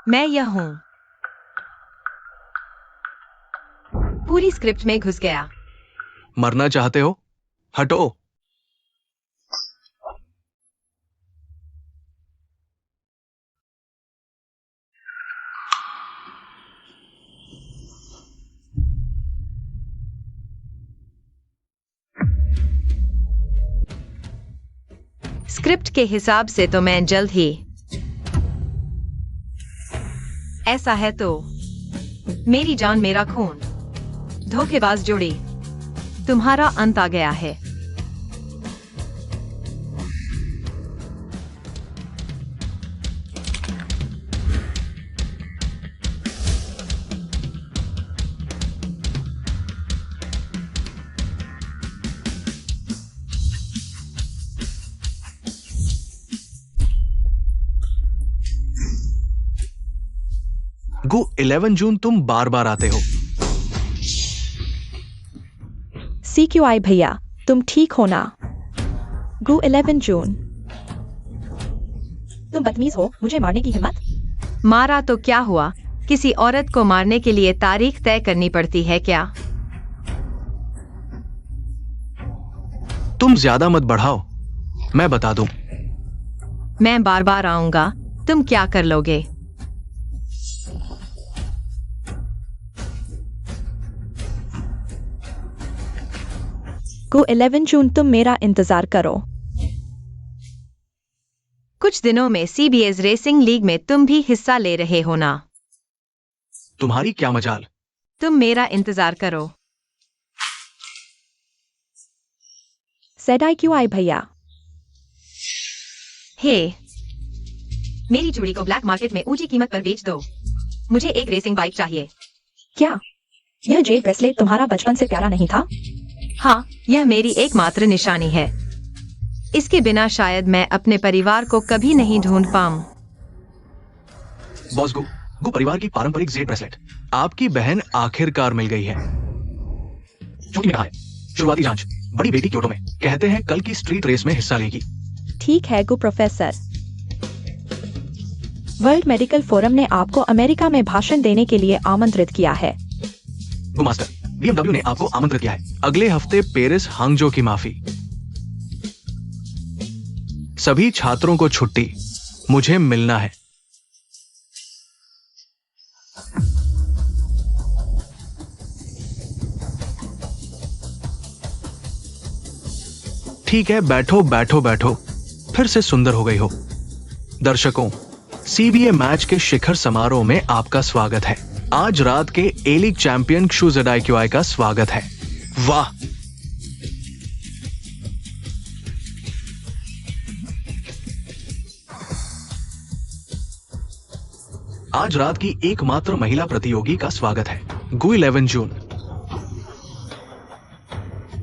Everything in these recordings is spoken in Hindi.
मैं यह हूँ। पूरी स्क्रिप्ट में घुस गया। मरना चाहते हो? हटो। स्क्रिप्ट के हिसाब से तो मैं जल्द ही। ऐसा है तो मेरी जान मेरा खून, धोखेबाज जोड़ी, तुम्हारा अंत आ गया है। गो 11 जून तुम बार बार आते हो। CQI भैया, तुम ठीक हो ना? गो 11 जून। तुम बदतमीज हो, मुझे मारने की हिम्मत? मारा तो क्या हुआ? किसी औरत को मारने के लिए तारीख तय करनी पड़ती है क्या? तुम ज्यादा मत बढ़ाओ, मैं बता दूं। मैं बार बार आऊंगा, तुम क्या कर लोगे? गो 11 जून तुम मेरा इंतजार करो। कुछ दिनों में CBS रेसिंग लीग में तुम भी हिस्सा ले रहे हो ना? तुम्हारी क्या मजाल। तुम मेरा इंतजार करो। ZIQI भैया। हे, मेरी चूड़ी को ब्लैक मार्केट में ऊंची कीमत पर बेच दो। मुझे एक रेसिंग बाइक चाहिए। क्या यह जेड ब्रेसलेट तुम्हारा बचपन से प्यारा नहीं था? हाँ, यह मेरी एकमात्र निशानी है। इसके बिना शायद मैं अपने परिवार को कभी नहीं ढूंढ पाऊं। बॉस गो परिवार की पारंपरिक जेड ब्रेसलेट आपकी बहन आखिरकार मिल गई है। छोटी में कहा है, शुरुआती जांच बड़ी बेटी क्योटो में, कहते हैं कल की स्ट्रीट रेस में हिस्सा लेगी। ठीक है गो प्रोफेसर। वर्ल्ड मेडिकल फोरम ने आपको अमेरिका में भाषण देने के लिए आमंत्रित किया है। गो मास्टर, BMW ने आपको आमंत्रित किया है अगले हफ्ते पेरिस हांगजो की माफी। सभी छात्रों को छुट्टी, मुझे मिलना है। ठीक है, बैठो बैठो बैठो। फिर से सुंदर हो गई हो। दर्शकों, CBA मैच के शिखर समारोह में आपका स्वागत है। आज रात के ए लीग चैंपियन XU ZIQI का स्वागत है। वाह, आज रात की एकमात्र महिला प्रतियोगी का स्वागत है। गो 11 जून।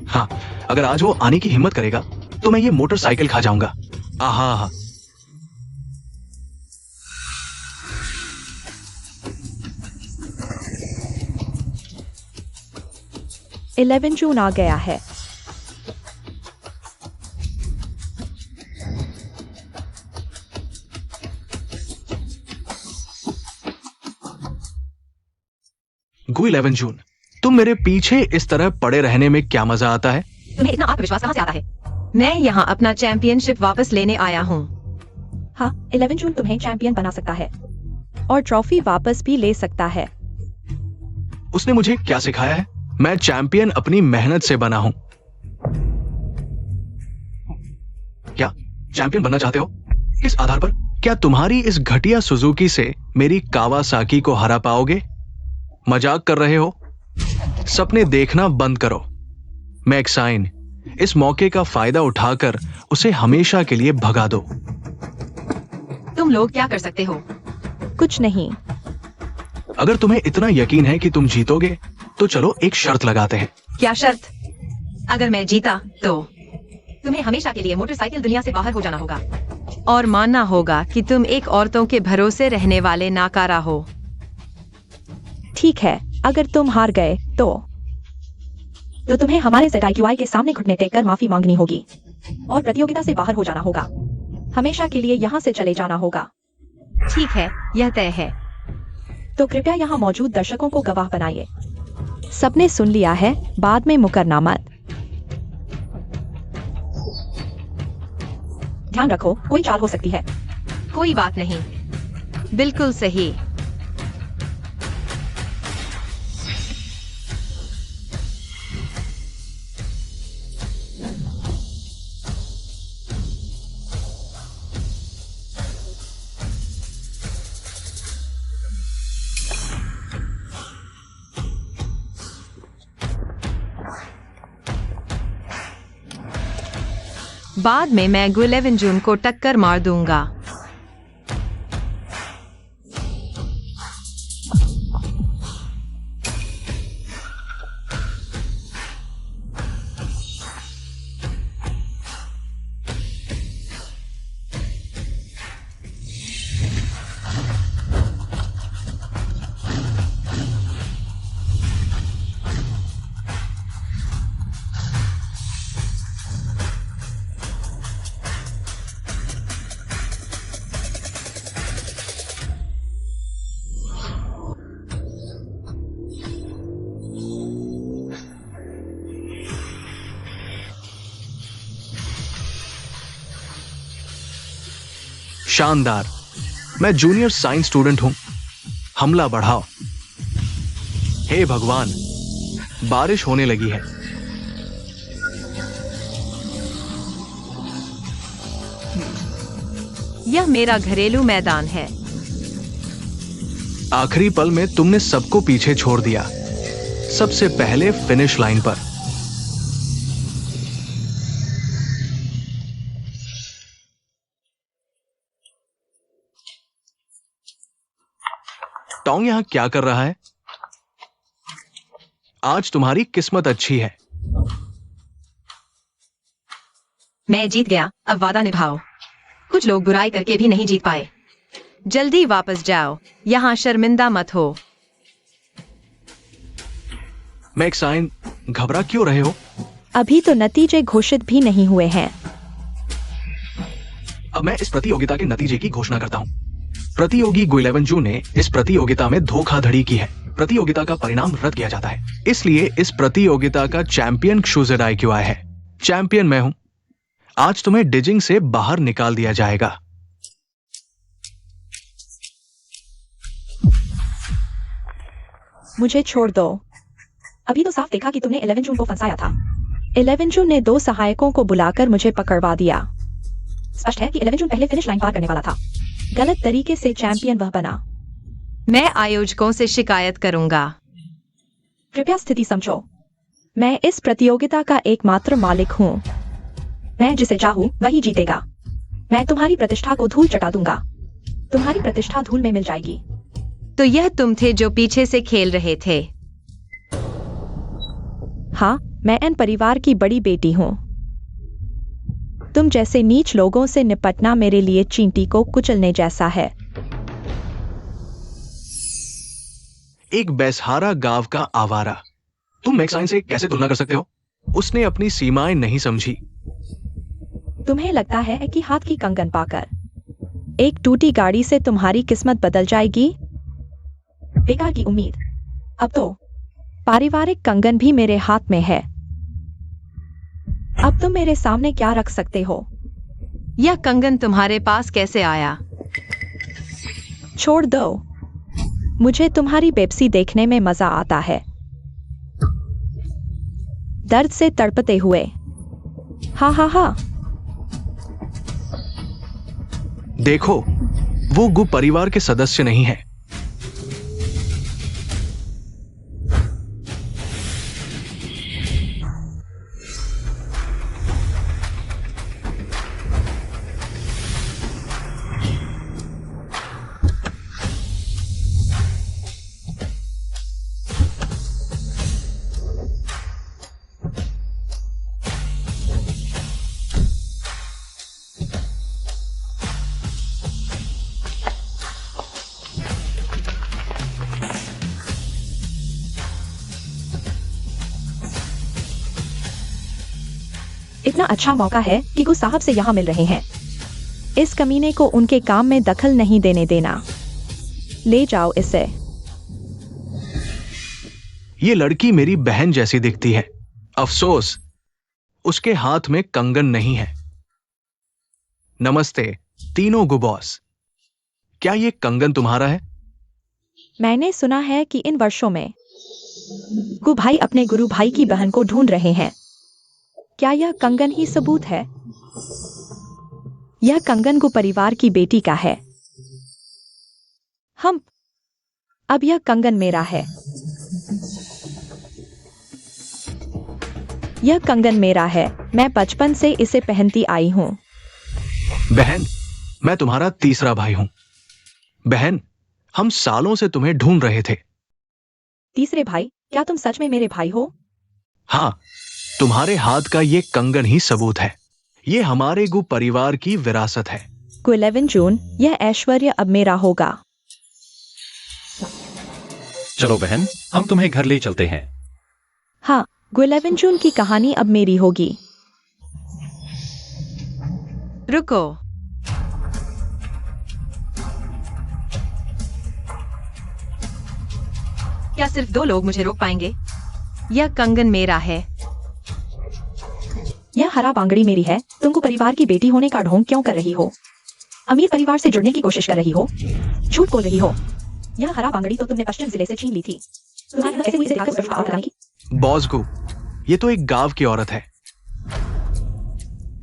हाँ, अगर आज वो आने की हिम्मत करेगा तो मैं ये मोटरसाइकिल खा जाऊंगा। आहा आहा। इलेवन जून आ गया है। गो 11 जून, तुम मेरे पीछे इस तरह पड़े रहने में क्या मजा आता है? तुम्हें इतना आत्मविश्वास कहाँ से आता है? मैं यहाँ अपना चैंपियनशिप वापस लेने आया हूँ। हाँ, 11 जून तुम्हें चैंपियन बना सकता है और ट्रॉफी वापस भी ले सकता है। उसने मुझे क्या सिखाया है? मैं चैंपियन अपनी मेहनत से बना हूं। क्या चैंपियन बनना चाहते हो? किस आधार पर? क्या तुम्हारी इस घटिया सुजुकी से मेरी कावासाकी को हरा पाओगे? मजाक कर रहे हो? सपने देखना बंद करो। मैक्साइन, इस मौके का फायदा उठाकर उसे हमेशा के लिए भगा दो। तुम लोग क्या कर सकते हो? कुछ नहीं। अगर तुम्हें इतना यकीन है कि तुम जीतोगे तो चलो एक शर्त लगाते हैं। क्या शर्त? अगर मैं जीता तो तुम्हें हमेशा के लिए मोटरसाइकिल दुनिया से बाहर हो जाना होगा और मानना होगा कि तुम एक औरतों के भरोसे रहने वाले नाकारा हो। ठीक है, अगर तुम हार गए तो तुम्हें हमारे ZIQI के सामने घुटने टेक कर माफी मांगनी होगी और प्रतियोगिता से बाहर हो जाना होगा। हमेशा के लिए यहाँ से चले जाना होगा। ठीक है, यह तय है। तो कृपया यहाँ मौजूद दर्शकों को गवाह बनाइए। सबने सुन लिया है, बाद में मुकरना मत। ध्यान रखो, कोई चाल हो सकती है। कोई बात नहीं। बिल्कुल सही। बाद में मैं गुलेवन जून को टक्कर मार दूंगा। शानदार। मैं जूनियर साइंस स्टूडेंट हूं। हमला बढ़ाओ। हे भगवान, बारिश होने लगी है। यह मेरा घरेलू मैदान है। आखिरी पल में तुमने सबको पीछे छोड़ दिया, सबसे पहले फिनिश लाइन पर। टॉन्ग यहां क्या कर रहा है? आज तुम्हारी किस्मत अच्छी है। मैं जीत गया, अब वादा निभाओ। कुछ लोग बुराई करके भी नहीं जीत पाए। जल्दी वापस जाओ, यहाँ शर्मिंदा मत हो। मैक्साइन, घबरा क्यों रहे हो? अभी तो नतीजे घोषित भी नहीं हुए हैं। अब मैं इस प्रतियोगिता के नतीजे की घोषणा करता हूं। प्रतियोगी गुलेवन जू ने इस प्रतियोगिता में धोखाधड़ी की है। प्रतियोगिता का परिणाम रद्द किया जाता है। इसलिए इस प्रतियोगिता का चैंपियन XUZEDIQI है। चैंपियन मैं हूं। आज तुम्हें डिजिंग से बाहर निकाल दिया जाएगा। मुझे छोड़ दो। अभी तो साफ देखा कि तुमने 11 जून को फंसाया था। 11 जून ने 2 सहायकों को बुलाकर मुझे पकड़वा दिया। स्पष्ट है कि 11 जून पहले फिनिश लाइन पार करने वाला था। गलत तरीके से चैंपियन वह बना। मैं आयोजकों से शिकायत करूंगा। कृपया स्थिति समझो। मैं इस प्रतियोगिता का एकमात्र मालिक हूँ। मैं जिसे चाहूँ वही जीतेगा। मैं तुम्हारी प्रतिष्ठा को धूल चटा दूंगा। तुम्हारी प्रतिष्ठा धूल में मिल जाएगी। तो यह तुम थे जो पीछे से खेल रहे थे? हाँ, मैं एन परिवार की बड़ी बेटी हूँ। तुम जैसे नीच लोगों से निपटना मेरे लिए चींटी को कुचलने जैसा है। एक बेसहारा गांव का आवारा। तुम मैक्साइन से कैसे तुलना कर सकते हो? उसने अपनी सीमाएं नहीं समझी। तुम्हें लगता है कि हाथ की कंगन पाकर एक टूटी गाड़ी से तुम्हारी किस्मत बदल जाएगी? बेकार की उम्मीद। अब तो पारिवारिक कंगन भी मेरे हाथ में है। अब तुम मेरे सामने क्या रख सकते हो? यह कंगन तुम्हारे पास कैसे आया? छोड़ दो। मुझे तुम्हारी पेप्सी देखने में मजा आता है। दर्द से तड़पते हुए। हा हा हा। देखो, वो गु परिवार के सदस्य नहीं है। इतना अच्छा मौका है कि गु साहब से यहाँ मिल रहे हैं। इस कमीने को उनके काम में दखल नहीं देने देना। ले जाओ इसे। ये लड़की मेरी बहन जैसी दिखती है। अफसोस उसके हाथ में कंगन नहीं है। नमस्ते तीनों गुबॉस, क्या ये कंगन तुम्हारा है? मैंने सुना है कि इन वर्षों में गु भाई अपने गुरु भाई की बहन को ढूंढ रहे हैं। क्या यह कंगन ही सबूत है? यह कंगन गु परिवार की बेटी का है। हम अब यह कंगन मेरा है। यह कंगन मेरा है। मैं बचपन से इसे पहनती आई हूं। बहन, मैं तुम्हारा तीसरा भाई हूं। बहन, हम सालों से तुम्हें ढूंढ रहे थे। तीसरे भाई? क्या तुम सच में मेरे भाई हो? हाँ, तुम्हारे हाथ का ये कंगन ही सबूत है। ये हमारे गु परिवार की विरासत है। गु 11 जून, यह ऐश्वर्य अब मेरा होगा। चलो बहन, हम तुम्हें घर ले चलते हैं। हाँ, गु 11 जून की कहानी अब मेरी होगी। रुको, क्या सिर्फ 2 लोग मुझे रोक पाएंगे? यह कंगन मेरा है। यह हरा बांगड़ी मेरी है। तुमको परिवार की बेटी होने का ढोंग क्यों कर रही हो? अमीर परिवार से जुड़ने की कोशिश कर रही हो? झूठ बोल रही हो। यह हरा बांगड़ी तो तुमने पश्चिम जिले से छीन ली थी। तुम्हारी कैसे हुई इसे दिखाकर सिर्फ आरोप लगाने की? बॉस गु, ये तो एक गांव की औरत है।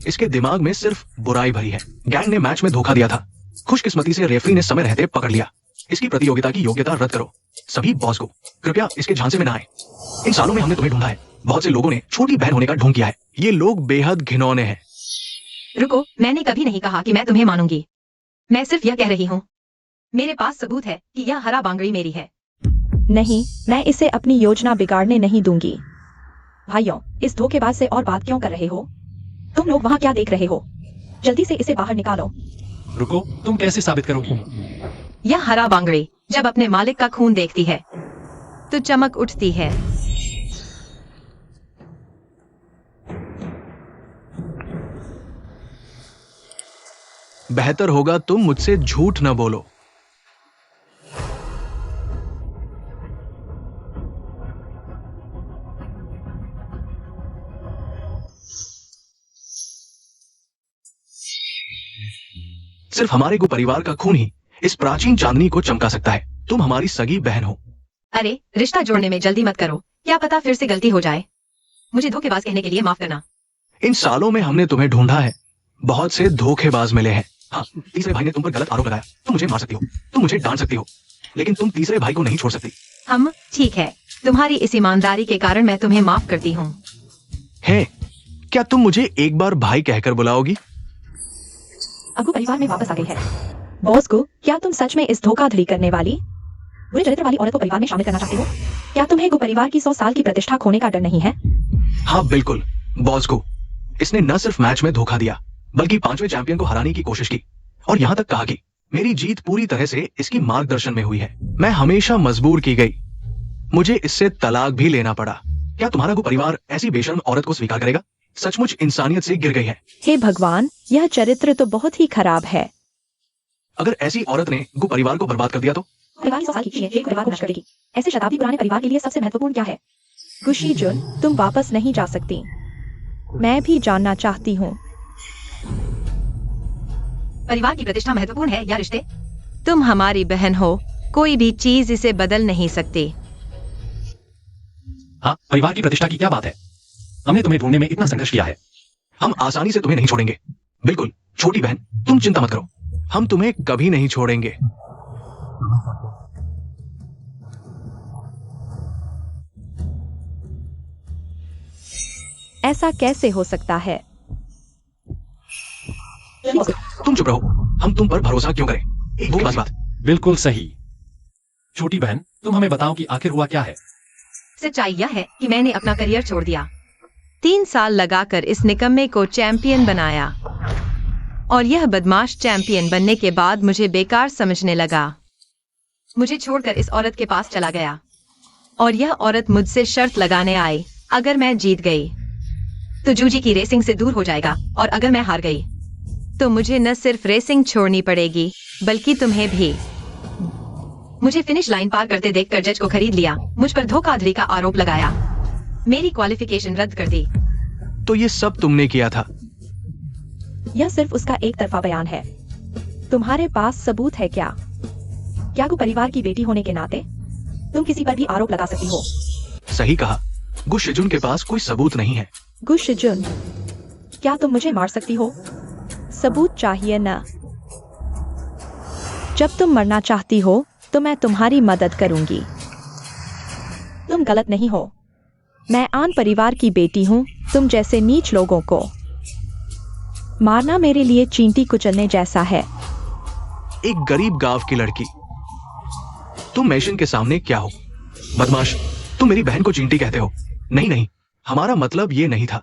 इसके दिमाग में सिर्फ बुराई भरी है। गैंग ने मैच में धोखा दिया था। खुशकिस्मती से रेफरी ने समय रहते पकड़ लिया। इसकी प्रतियोगिता की योग्यता रद्द करो। सभी बॉस को कृपया इसके झांसे में ना आए। इन सालों में हमने तुम्हें ढूंढा है। बहुत से लोगों ने छोटी बहन होने का ढोंग किया है। ये लोग बेहद घिनौने हैं। रुको, मैंने कभी नहीं कहा कि मैं तुम्हें मानूंगी। मैं सिर्फ यह कह रही हूँ, मेरे पास सबूत है कि यह हरा बांगड़ी मेरी है। नहीं, मैं इसे अपनी योजना बिगाड़ने नहीं दूंगी। भाइयों, इस धोखेबाज से और बात क्यों कर रहे हो? तुम लोग वहाँ क्या देख रहे हो? जल्दी से इसे बाहर निकालो। रुको, तुम कैसे साबित करोगी? यह हरा बांगड़ी जब अपने मालिक का खून देखती है तो चमक उठती है। बेहतर होगा तुम मुझसे झूठ न बोलो। सिर्फ हमारे गु परिवार का खून ही इस प्राचीन चांदनी को चमका सकता है। तुम हमारी सगी बहन हो। अरे, रिश्ता जोड़ने में जल्दी मत करो। क्या पता फिर से गलती हो जाए। मुझे धोखेबाज कहने के लिए माफ करना। इन सालों में हमने तुम्हें ढूंढा है। बहुत से धोखेबाज मिले हैं। हाँ, तीसरे भाई ने तुम पर गलत आरोप लगाया। तुम मुझे मार सकती हो, तुम मुझे डांट सकती हो, लेकिन तुम तीसरे भाई को नहीं छोड़ सकती। हम ठीक है। तुम्हारी इस ईमानदारी के कारण मैं तुम्हें माफ करती हूँ। है, क्या तुम मुझे एक बार भाई कहकर बुलाओगी? अबू परिवार में वापस आ गई है। बॉस को, क्या तुम सच में इस धोखाधड़ी करने वाली बुरे चरित्र वाली औरत को परिवार में शामिल करना चाहते हो? क्या तुम्हें गु परिवार की 100 साल की प्रतिष्ठा खोने का डर नहीं है? हाँ बिल्कुल, बॉस को। इसने न सिर्फ मैच में धोखा दिया, बल्कि 5वें चैंपियन को हराने की कोशिश की और यहाँ तक कहा कि मेरी जीत पूरी तरह से इसकी मार्गदर्शन में हुई है। मैं हमेशा मजबूर की गई। मुझे इससे तलाक भी लेना पड़ा। क्या तुम्हारा गु परिवार ऐसी बेशर्म औरत को स्वीकार करेगा? सचमुच इंसानियत से गिर गई है। हे भगवान, यह चरित्र तो बहुत ही खराब है। अगर ऐसी औरत ने गु परिवार को बर्बाद कर दिया तो? परिवार की 100 साल की खुशी है, एक परिवार को नष्ट करेगी। ऐसे शताब्दी पुराने परिवार के लिए सबसे महत्वपूर्ण क्या है? खुशी जुन, तुम वापस नहीं जा सकती। मैं भी जानना चाहती हूँ। परिवार की प्रतिष्ठा महत्वपूर्ण है या रिश्ते? तुम हमारी बहन हो। कोई भी चीज इसे बदल नहीं सकती। हाँ, परिवार की प्रतिष्ठा की क्या बात है? हमने तुम्हें ढूंढने में इतना संघर्ष किया है। हम आसानी से तुम्हें नहीं छोड़ेंगे। बिल्कुल, छोटी बहन, तुम चिंता मत करो। हम तुम्हें कभी नहीं छोड़ेंगे। ऐसा कैसे हो सकता है? तुम चुप रहो। हम तुम पर भरोसा क्यों करें? एक धोखेबाज बात। बिल्कुल सही। छोटी बहन, तुम हमें बताओ कि आखिर हुआ क्या है? सच्चाई यह है कि मैंने अपना करियर छोड़ दिया। 3 साल लगाकर इस निकम्मे को चैंपियन बनाया और यह बदमाश चैंपियन बनने के बाद मुझे बेकार समझने लगा। मुझे छोड़कर इस औरत के पास चला गया और यह औरत मुझसे शर्त लगाने आई, अगर मैं जीत गई तो जूजी की रेसिंग से दूर हो जाएगा और अगर मैं हार गई तो मुझे न सिर्फ रेसिंग छोड़नी पड़ेगी बल्कि तुम्हें भी। मुझे फिनिश लाइन पार करते देखकर जज को खरीद लिया, मुझ पर धोखाधड़ी का आरोप लगाया, मेरी क्वालिफिकेशन रद्द कर दी। तो ये सब तुमने किया था? यह सिर्फ उसका एक तरफा बयान है। तुम्हारे पास सबूत है क्या? क्या को परिवार की बेटी होने के नाते तुम किसी पर भी आरोप लगा सकती हो? सही कहा, गु शिजुन के पास कोई सबूत नहीं है। गु शिजुन, क्या तुम मुझे मार सकती हो? सबूत चाहिए ना? जब तुम मरना चाहती हो तो मैं तुम्हारी मदद करूंगी। तुम गलत नहीं हो। मैं आन परिवार की बेटी हूँ। तुम जैसे नीच लोगों को मारना मेरे लिए चींटी कुचलने जैसा है। एक गरीब गांव की लड़की, तुम मेशन के सामने क्या हो? बदमाश, तुम मेरी बहन को चींटी कहते हो। नहीं नहीं, हमारा मतलब ये नहीं था।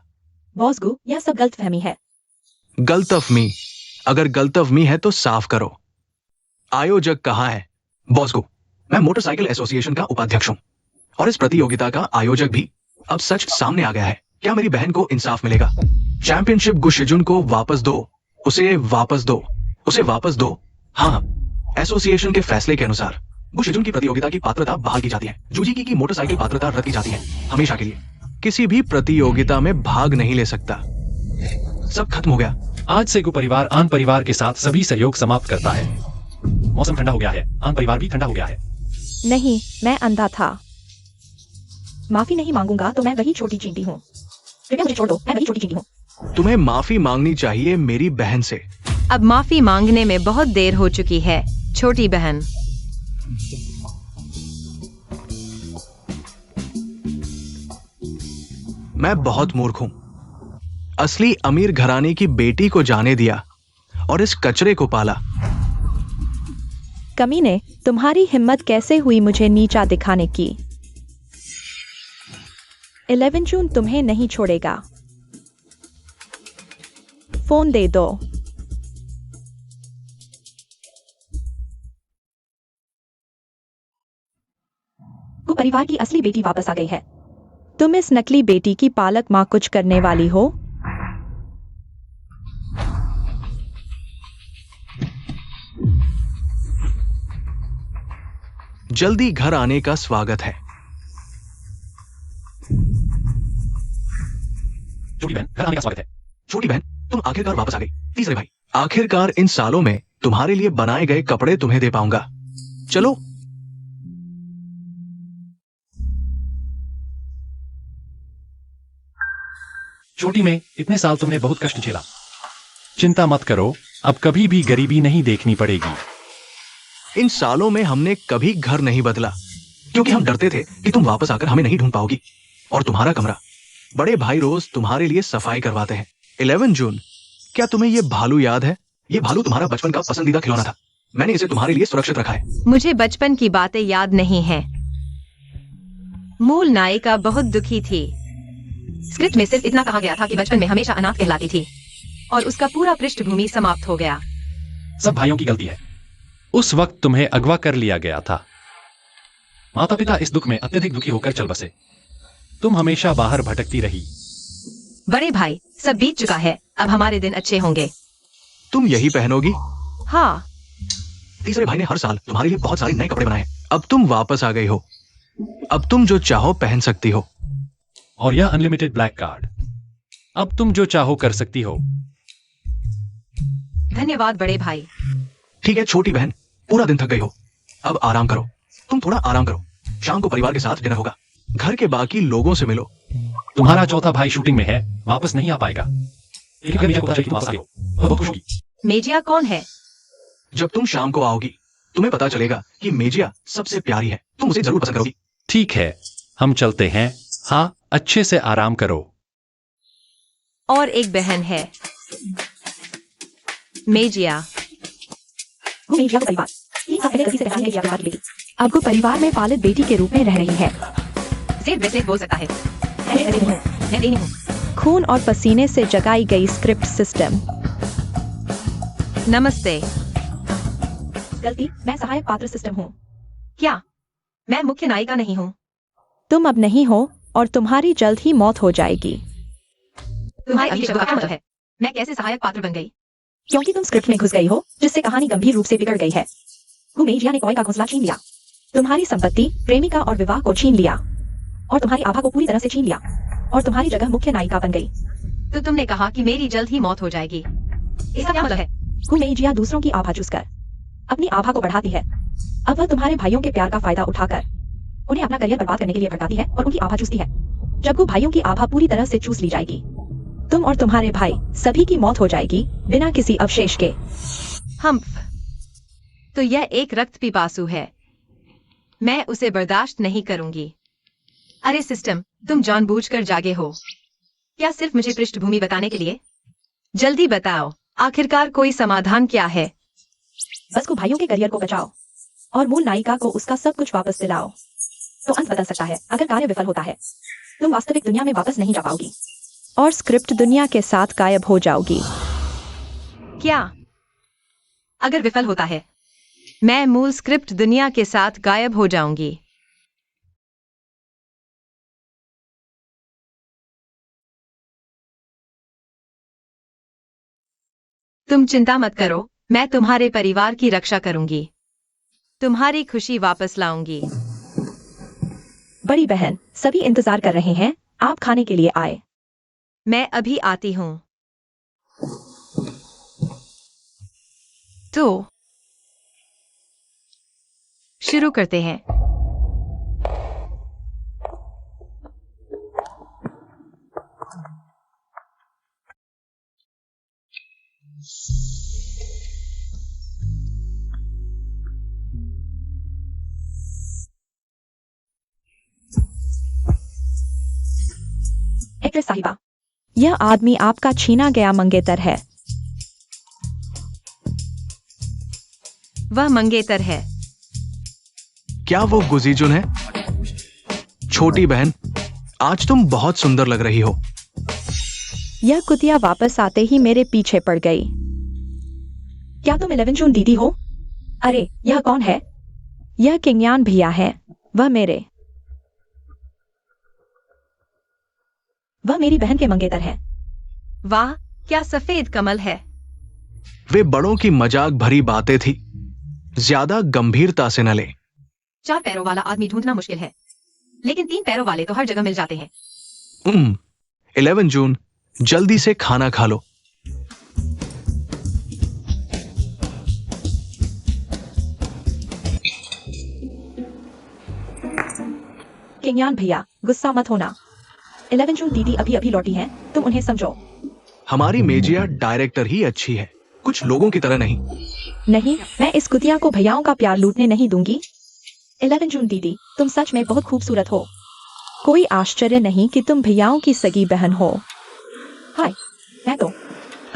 बॉस गु, यह सब गलतफहमी है। गलतफहमी? अगर गलतफहमी है तो साफ करो। आयोजक कहाँ है? बॉस गु, मैं मोटरसाइकिल एसोसिएशन का उपाध्यक्ष हूँ और इस प्रतियोगिता का आयोजक भी। अब सच सामने आ गया है। क्या मेरी बहन को इंसाफ मिलेगा? चैंपियनशिप गु शिजुन को वापस दो। उसे वापस दो। उसे वापस दो। हाँ, एसोसिएशन के फैसले के अनुसार गु शिजुन की प्रतियोगिता की पात्रता बहाल की जाती है। जूजी की मोटरसाइकिल पात्रता रद्द की जाती है, हमेशा के लिए। किसी भी प्रतियोगिता में भाग नहीं ले सकता। सब खत्म हो गया। आज से गु परिवार आन परिवार के साथ सभी सहयोग समाप्त करता है। मौसम ठंडा हो गया है, आन परिवार भी ठंडा हो गया है। नहीं, मैं अंधा था। माफी नहीं मांगूंगा तो मैं वही छोटी चींटी हूँ। कृपया मुझे छोड़ दो, मैं वही छोटी चींटी हूँ। तुम्हें माफी मांगनी चाहिए मेरी बहन से। अब माफी मांगने में बहुत देर हो चुकी है, छोटी बहन। मैं बहुत मूर्ख हूं। असली अमीर घराने की बेटी को जाने दिया और इस कचरे को पाला। कमीने, तुम्हारी हिम्मत कैसे हुई मुझे नीचा दिखाने की? 11 जून तुम्हें नहीं छोड़ेगा। फोन दे दो। वो परिवार की असली बेटी वापस आ गई है। तुम इस नकली बेटी की पालक मां कुछ करने वाली हो? जल्दी घर आने का स्वागत है। छोटी बहन, घर आने का स्वागत है। छोटी बहन, तुम आखिरकार वापस आ गई। तीसरे भाई, आखिरकार इन सालों में तुम्हारे लिए बनाए गए कपड़े तुम्हें दे पाऊंगा। चलो। छोटी में इतने साल तुमने बहुत कष्ट झेला। चिंता मत करो, अब कभी भी गरीबी नहीं देखनी पड़ेगी। इन सालों में हमने कभी घर नहीं बदला क्योंकि हम डरते थे कि तुम वापस आकर हमें नहीं ढूंढ पाओगी। और तुम्हारा कमरा बड़े भाई रोज तुम्हारे लिए सफाई करवाते हैं। 11 जून, क्या तुम्हें ये भालू याद है? ये भालू तुम्हारा बचपन का पसंदीदा खिलौना था। मैंने इसे तुम्हारे लिए सुरक्षित रखा है। मुझे बचपन की बातें याद नहीं हैं। मूल नायिका बहुत दुखी थी। स्क्रिप्ट में सिर्फ इतना कहा गया था कि बचपन में हमेशा अनाथ कहलाती थी और उसका पूरा पृष्ठभूमि समाप्त हो गया। सब भाइयों की गलती है। उस वक्त तुम्हें अगवा कर लिया गया था। माता पिता इस दुख में अत्यधिक दुखी होकर चल बसे। तुम हमेशा बाहर भटकती रही। बड़े भाई, सब बीत चुका है, अब हमारे दिन अच्छे होंगे। तुम यही पहनोगी? हाँ। तीसरे भाई ने हर साल तुम्हारे लिए बहुत सारे नए कपड़े बनाए। अब तुम वापस आ गई हो। अब तुम जो चाहो पहन सकती हो। और यह अनलिमिटेड ब्लैक कार्ड। अब तुम जो चाहो कर सकती हो। धन्यवाद बड़े भाई। ठीक है छोटी बहन, पूरा दिन थक गई हो, अब आराम करो। तुम थोड़ा आराम करो। शाम को परिवार के साथ डिनर होगा। घर के बाकी लोगों से मिलो। तुम्हारा चौथा भाई शूटिंग में है, वापस नहीं आ पाएगा। लेकिन मेजिया को पता चली तुम वापस आ गए हो, वह बहुत खुश होगी। मेजिया कौन है? जब तुम शाम को आओगी तुम्हें पता चलेगा कि मेजिया सबसे प्यारी है। तुम उसे जरूर पसंद करोगी। ठीक है, हम चलते हैं। हाँ, अच्छे से आराम करो। और एक बहन है, मेजिया। वो मेजिया को परिवार 3 साल पहले गलती से पहचानी गई परिवार की बेटी अब वो परिवार में पालित बेटी के रूप में रह रही है। जेड ब्रेसलेट बोल सकता है। मैं नहीं हूँ। खून और पसीने से जगाई गई स्क्रिप्ट सिस्टम। नमस्ते। गलती, मैं सहायक पात्र सिस्टम हूँ। क्या मैं मुख्य नायिका नहीं हूँ? तुम अब नहीं हो और तुम्हारी जल्द ही मौत हो जाएगी। तुम्हारे अगले शब्द का क्या मतलब है? मैं कैसे सहायक पात्र बन गई? क्योंकि तुम स्क्रिप्ट में घुस गई हो, जिससे कहानी गंभीर रूप से बिगड़ गई है। वो मेजिया ने कॉय का घोंसला छीन लिया। तुम्हारी संपत्ति, प्रेमिका और विवाह को छीन लिया और तुम्हारी आभा को पूरी तरह से छीन लिया और तुम्हारी जगह मुख्य नायिका बन गई। तो तुमने कहा कि मेरी जल्द ही मौत हो जाएगी, इसका क्या मतलब है? मेजिया दूसरों की आभा चूसकर अपनी आभा को बढ़ाती है। अब वह तुम्हारे भाइयों के प्यार का फायदा उठाकर उन्हें अपना करियर बर्बाद करने के लिए भड़काती है और उनकी आभा चूसती है। जब वो भाइयों की आभा पूरी तरह से चूस ली जाएगी, तुम और तुम्हारे भाई सभी की मौत हो जाएगी बिना किसी अवशेष के। हम तो यह एक रक्त पिपासु है, मैं उसे बर्दाश्त नहीं करूंगी। अरे सिस्टम, तुम जानबूझकर जागे हो क्या, सिर्फ मुझे पृष्ठभूमि बताने के लिए? जल्दी बताओ, आखिरकार कोई समाधान क्या है? बस को भाइयों के करियर को बचाओ और मूल नायिका को उसका सब कुछ वापस दिलाओ, तो अंत बदल सकता है। अगर कार्य विफल होता है, तुम वास्तविक दुनिया में वापस नहीं जा पाओगी और स्क्रिप्ट दुनिया के साथ गायब हो जाओगी। क्या? अगर विफल होता है, मैं मूल स्क्रिप्ट दुनिया के साथ गायब हो जाऊंगी। तुम चिंता मत करो, मैं तुम्हारे परिवार की रक्षा करूंगी, तुम्हारी खुशी वापस लाऊंगी। बड़ी बहन, सभी इंतजार कर रहे हैं, आप खाने के लिए आए। मैं अभी आती हूँ। तो शुरू करते हैं। एक्ट्रेस साहिबा, यह आदमी आपका छीना गया मंगेतर है। वह मंगेतर है। क्या वो गुजीजुन है? छोटी बहन, आज तुम बहुत सुंदर लग रही हो। यह कुतिया वापस आते ही मेरे पीछे पड़ गई। क्या तुम 11 जून दीदी हो? अरे, यह कौन है? यह किंगयान भैया है। वह मेरी बहन के मंगेतर है। वाह, क्या सफेद कमल है। वे बड़ों की मजाक भरी बातें थी, ज्यादा गंभीरता से न ले। 4 पैरों वाला आदमी ढूंढना मुश्किल है, लेकिन 3 पैरों वाले तो हर जगह मिल जाते हैं। 11 जून, जल्दी से खाना खा लो। किंगयान भैया, गुस्सा मत होना। 11 जून दीदी अभी अभी लौटी हैं, तुम उन्हें समझो। हमारी मेजिया डायरेक्टर ही अच्छी है, कुछ लोगों की तरह नहीं। नहीं, मैं इस कुतिया को भैयाओं का प्यार लूटने नहीं दूंगी। 11 जून दीदी, तुम सच में बहुत खूबसूरत हो। कोई आश्चर्य नहीं कि तुम भैयाओं की सगी बहन हो। हाय, मैं तो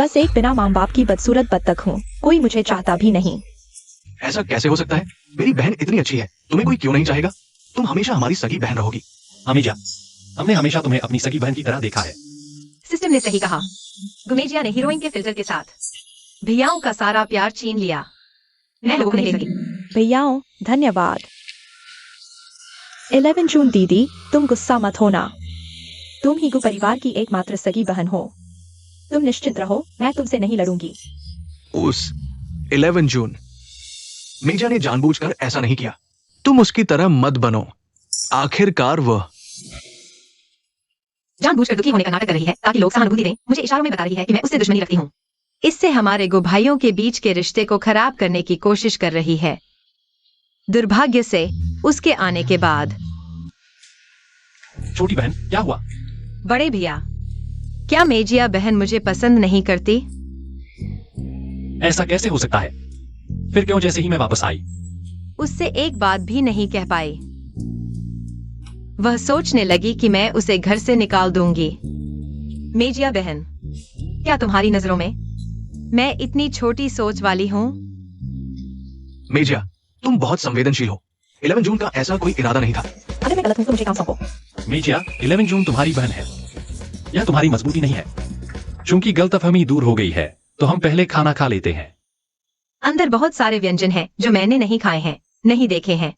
बस एक बिना माँ बाप की बदसूरत बत्तख हूँ, कोई मुझे चाहता भी नहीं। ऐसा कैसे हो सकता है? मेरी बहन इतनी अच्छी है, तुम्हें कोई क्यों नहीं चाहेगा? तुम हमेशा हमारी सगी बहन रहोगी। अमीजा, हमने हमेशा तुम्हें अपनी सगी बहन की तरह देखा है। सिस्टम ने सही कहा। गुमेजिया ने हीरोइन के फिल्टर के साथ भैयाओं का सारा प्यार छीन लिया। मैं लोगों को नहीं दे सकी। भैयाओं, धन्यवाद। 11 जून दीदी, तुम गुस्सा मत होना। तुम ही परिवार की एकमात्र सगी बहन हो। तुम निश्चिंत रहो, मैं तुमसे नहीं लड़ूंगी। उस 11 जून, मेजा ने जानबूझकर ऐसा नहीं किया। तुम उसकी तरह मत बनो। आखिरकार वह जानबूझकर दुखी होने का नाटक कर रही है ताकि लोग सहानुभूति दें। मुझे इशारों में बता रही है कि मैं उससे दुश्मनी रखती हूँ। इससे हमारे भाइयों के बीच के रिश्ते को खराब करने की कोशिश कर रही है। दुर्भाग्य से उसके आने के बाद। छोटी बहन, क्या हुआ? बड़े भैया, क्या मेजिया बहन मुझे पसंद नहीं करती? ऐसा कैसे हो सकता है? फिर क्यों जैसे ही मैं वापस आई उससे एक बात भी नहीं कह पाई। वह सोचने लगी कि मैं उसे घर से निकाल दूंगी। मेजिया बहन, क्या तुम्हारी नजरों में मैं इतनी छोटी सोच वाली हूँ? मेजिया, तुम बहुत संवेदनशील हो। 11 जून का ऐसा कोई इरादा नहीं था। अगर मैं गलत हूँ तो मुझे काम सौंपो। मेजिया, 11 जून तुम्हारी बहन है। यह तुम्हारी मजबूती नहीं है। चूंकि गलतफहमी दूर हो गई है, तो हम पहले खाना खा लेते हैं। अंदर बहुत सारे व्यंजन हैं जो मैंने नहीं खाए हैं, नहीं देखे हैं।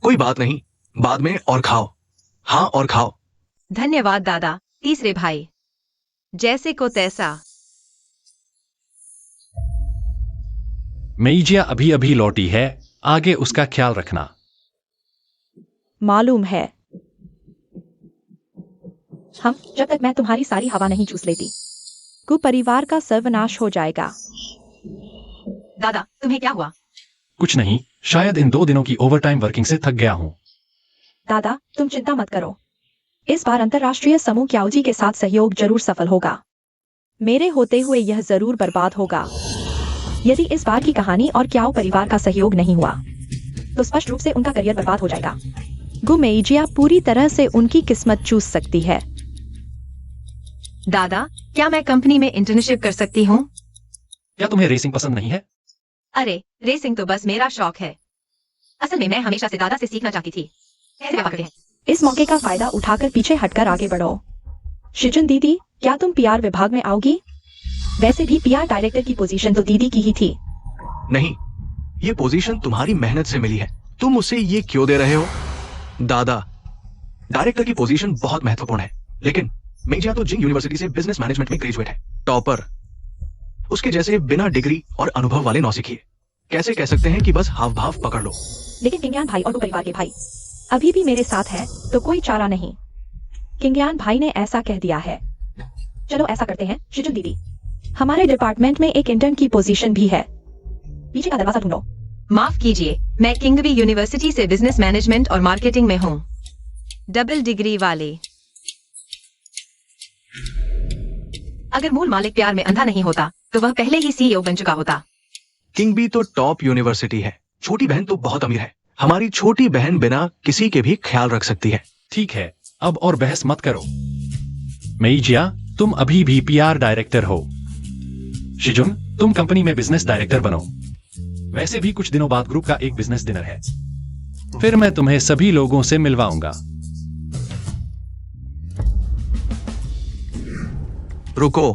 कोई बात नहीं, बाद में और खाओ। हाँ, और खाओ। धन्यवाद दादा। तीसरे भाई, जैसे को तैसा। मेजिया अभी अभी लौटी है, आगे उसका ख्याल रखना। मालूम है। जब तक मैं तुम्हारी सारी हवा नहीं चूस लेती, परिवार का सर्वनाश हो जाएगा। दादा, तुम्हें क्या हुआ? कुछ नहीं, शायद इन 2 दिनों की ओवरटाइम वर्किंग से थक गया हूँ। दादा, तुम चिंता मत करो। इस बार अंतर्राष्ट्रीय समूह क्याओजी के साथ सहयोग जरूर सफल होगा। मेरे होते हुए यह जरूर बर्बाद होगा। यदि इस बार की कहानी और क्याओ परिवार का सहयोग नहीं हुआ, तो स्पष्ट रूप से उनका करियर बर्बाद हो जाएगा। मेइजिया पूरी तरह से उनकी किस्मत चूस सकती है। दादा, क्या मैं कंपनी में इंटर्नशिप कर सकती हूँ? क्या तुम्हें रेसिंग पसंद नहीं है? अरे, रेसिंग तो बस मेरा शौक है। असल में मैं हमेशा से दादा से सीखना चाहती थी। कैसे पकड़े हैं? इस मौके का फायदा उठाकर पीछे हटकर आगे बढ़ो। शिजुन दीदी, क्या तुम पीआर विभाग में आओगी? वैसे भी पीआर डायरेक्टर की पोजीशन तो दीदी की ही थी। नहीं, ये पोजीशन तुम्हारी मेहनत से मिली है। तुम उसे ये क्यों दे रहे हो? दादा, डायरेक्टर की पोजीशन बहुत महत्वपूर्ण है, लेकिन मेजिया तो जिंग यूनिवर्सिटी से बिजनेस मैनेजमेंट में ग्रेजुएट है, टॉपर। उसके जैसे बिना डिग्री और अनुभव वाले नौसिखिए कैसे कह सकते हैं कि बस हाव भाव पकड़ लो? लेकिन किंगयान भाई और परिवार के भाई अभी भी मेरे साथ है, तो कोई चारा नहीं। किंगयान भाई ने ऐसा कह दिया है। चलो ऐसा करते हैं शिजुन दीदी, हमारे डिपार्टमेंट में एक इंटर्न की पोजीशन भी है। पीछे का दरवाजा ढूंढो। माफ कीजिए, मैं किंगबी यूनिवर्सिटी से बिजनेस मैनेजमेंट और मार्केटिंग में हूँ, डबल डिग्री वाले। अगर मूल मालिक प्यार में अंधा नहीं होता, तो वह पहले ही सीईओ बन चुका होता। किंगबी तो टॉप यूनिवर्सिटी है। छोटी बहन तो बहुत अमीर है। हमारी छोटी बहन बिना किसी के भी ख्याल रख सकती है। ठीक है, अब और बहस मत करो। मेइजिया, तुम अभी भी पीआर डायरेक्टर हो। शिजुन, तुम कंपनी में बिजनेस डायरेक्टर बनो। वैसे भी कुछ दिनों बाद ग्रुप का एक बिजनेस डिनर है, फिर मैं तुम्हें सभी लोगों से मिलवाऊंगा। रुको,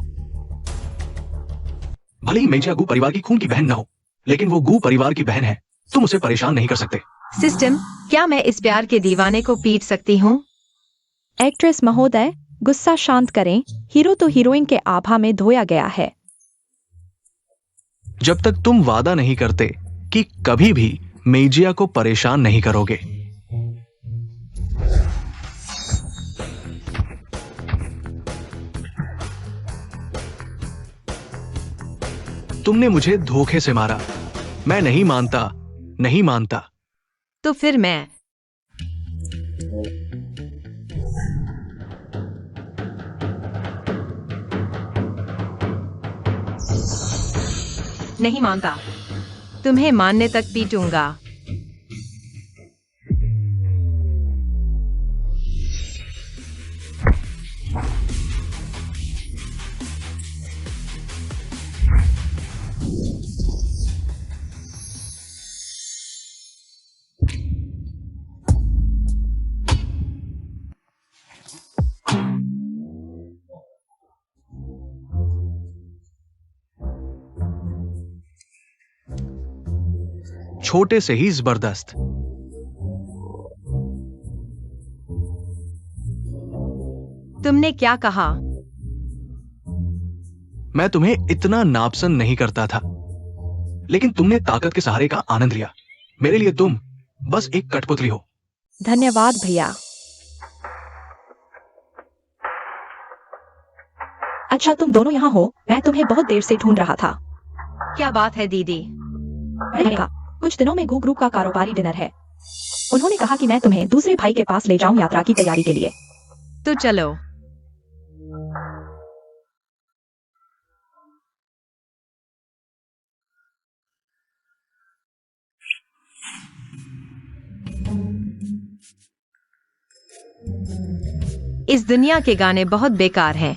भले ही मेजिया गू परिवार की खून की बहन न हो, लेकिन वो गू परिवार की बहन है। तुम उसे परेशान नहीं कर सकते। सिस्टम, क्या मैं इस प्यार के दीवाने को पीट सकती हूँ? एक्ट्रेस महोदय, गुस्सा शांत करें। हीरो तो हीरोइन के आभा में धोया गया है। जब तक तुम वादा नहीं करते कि कभी भी मेजिया को परेशान नहीं करोगे। तुमने मुझे धोखे से मारा। मैं नहीं मानता, नहीं मानता। तो फिर मैं नहीं मानता। तुम्हें मानने तक पीटूंगा। छोटे से ही जबरदस्त। तुमने क्या कहा? मैं तुम्हें इतना नापसंद नहीं करता था, लेकिन तुमने ताकत के सहारे का आनंद लिया। मेरे लिए तुम बस एक कठपुतली हो। धन्यवाद भैया। अच्छा, तुम दोनों यहाँ हो। मैं तुम्हें बहुत देर से ढूंढ रहा था। क्या बात है दीदी? मैंने कहा, कुछ दिनों में गू ग्रुप का कारोबारी डिनर है। उन्होंने कहा कि मैं तुम्हें दूसरे भाई के पास ले जाऊं यात्रा की तैयारी के लिए। तो चलो। इस दुनिया के गाने बहुत बेकार हैं।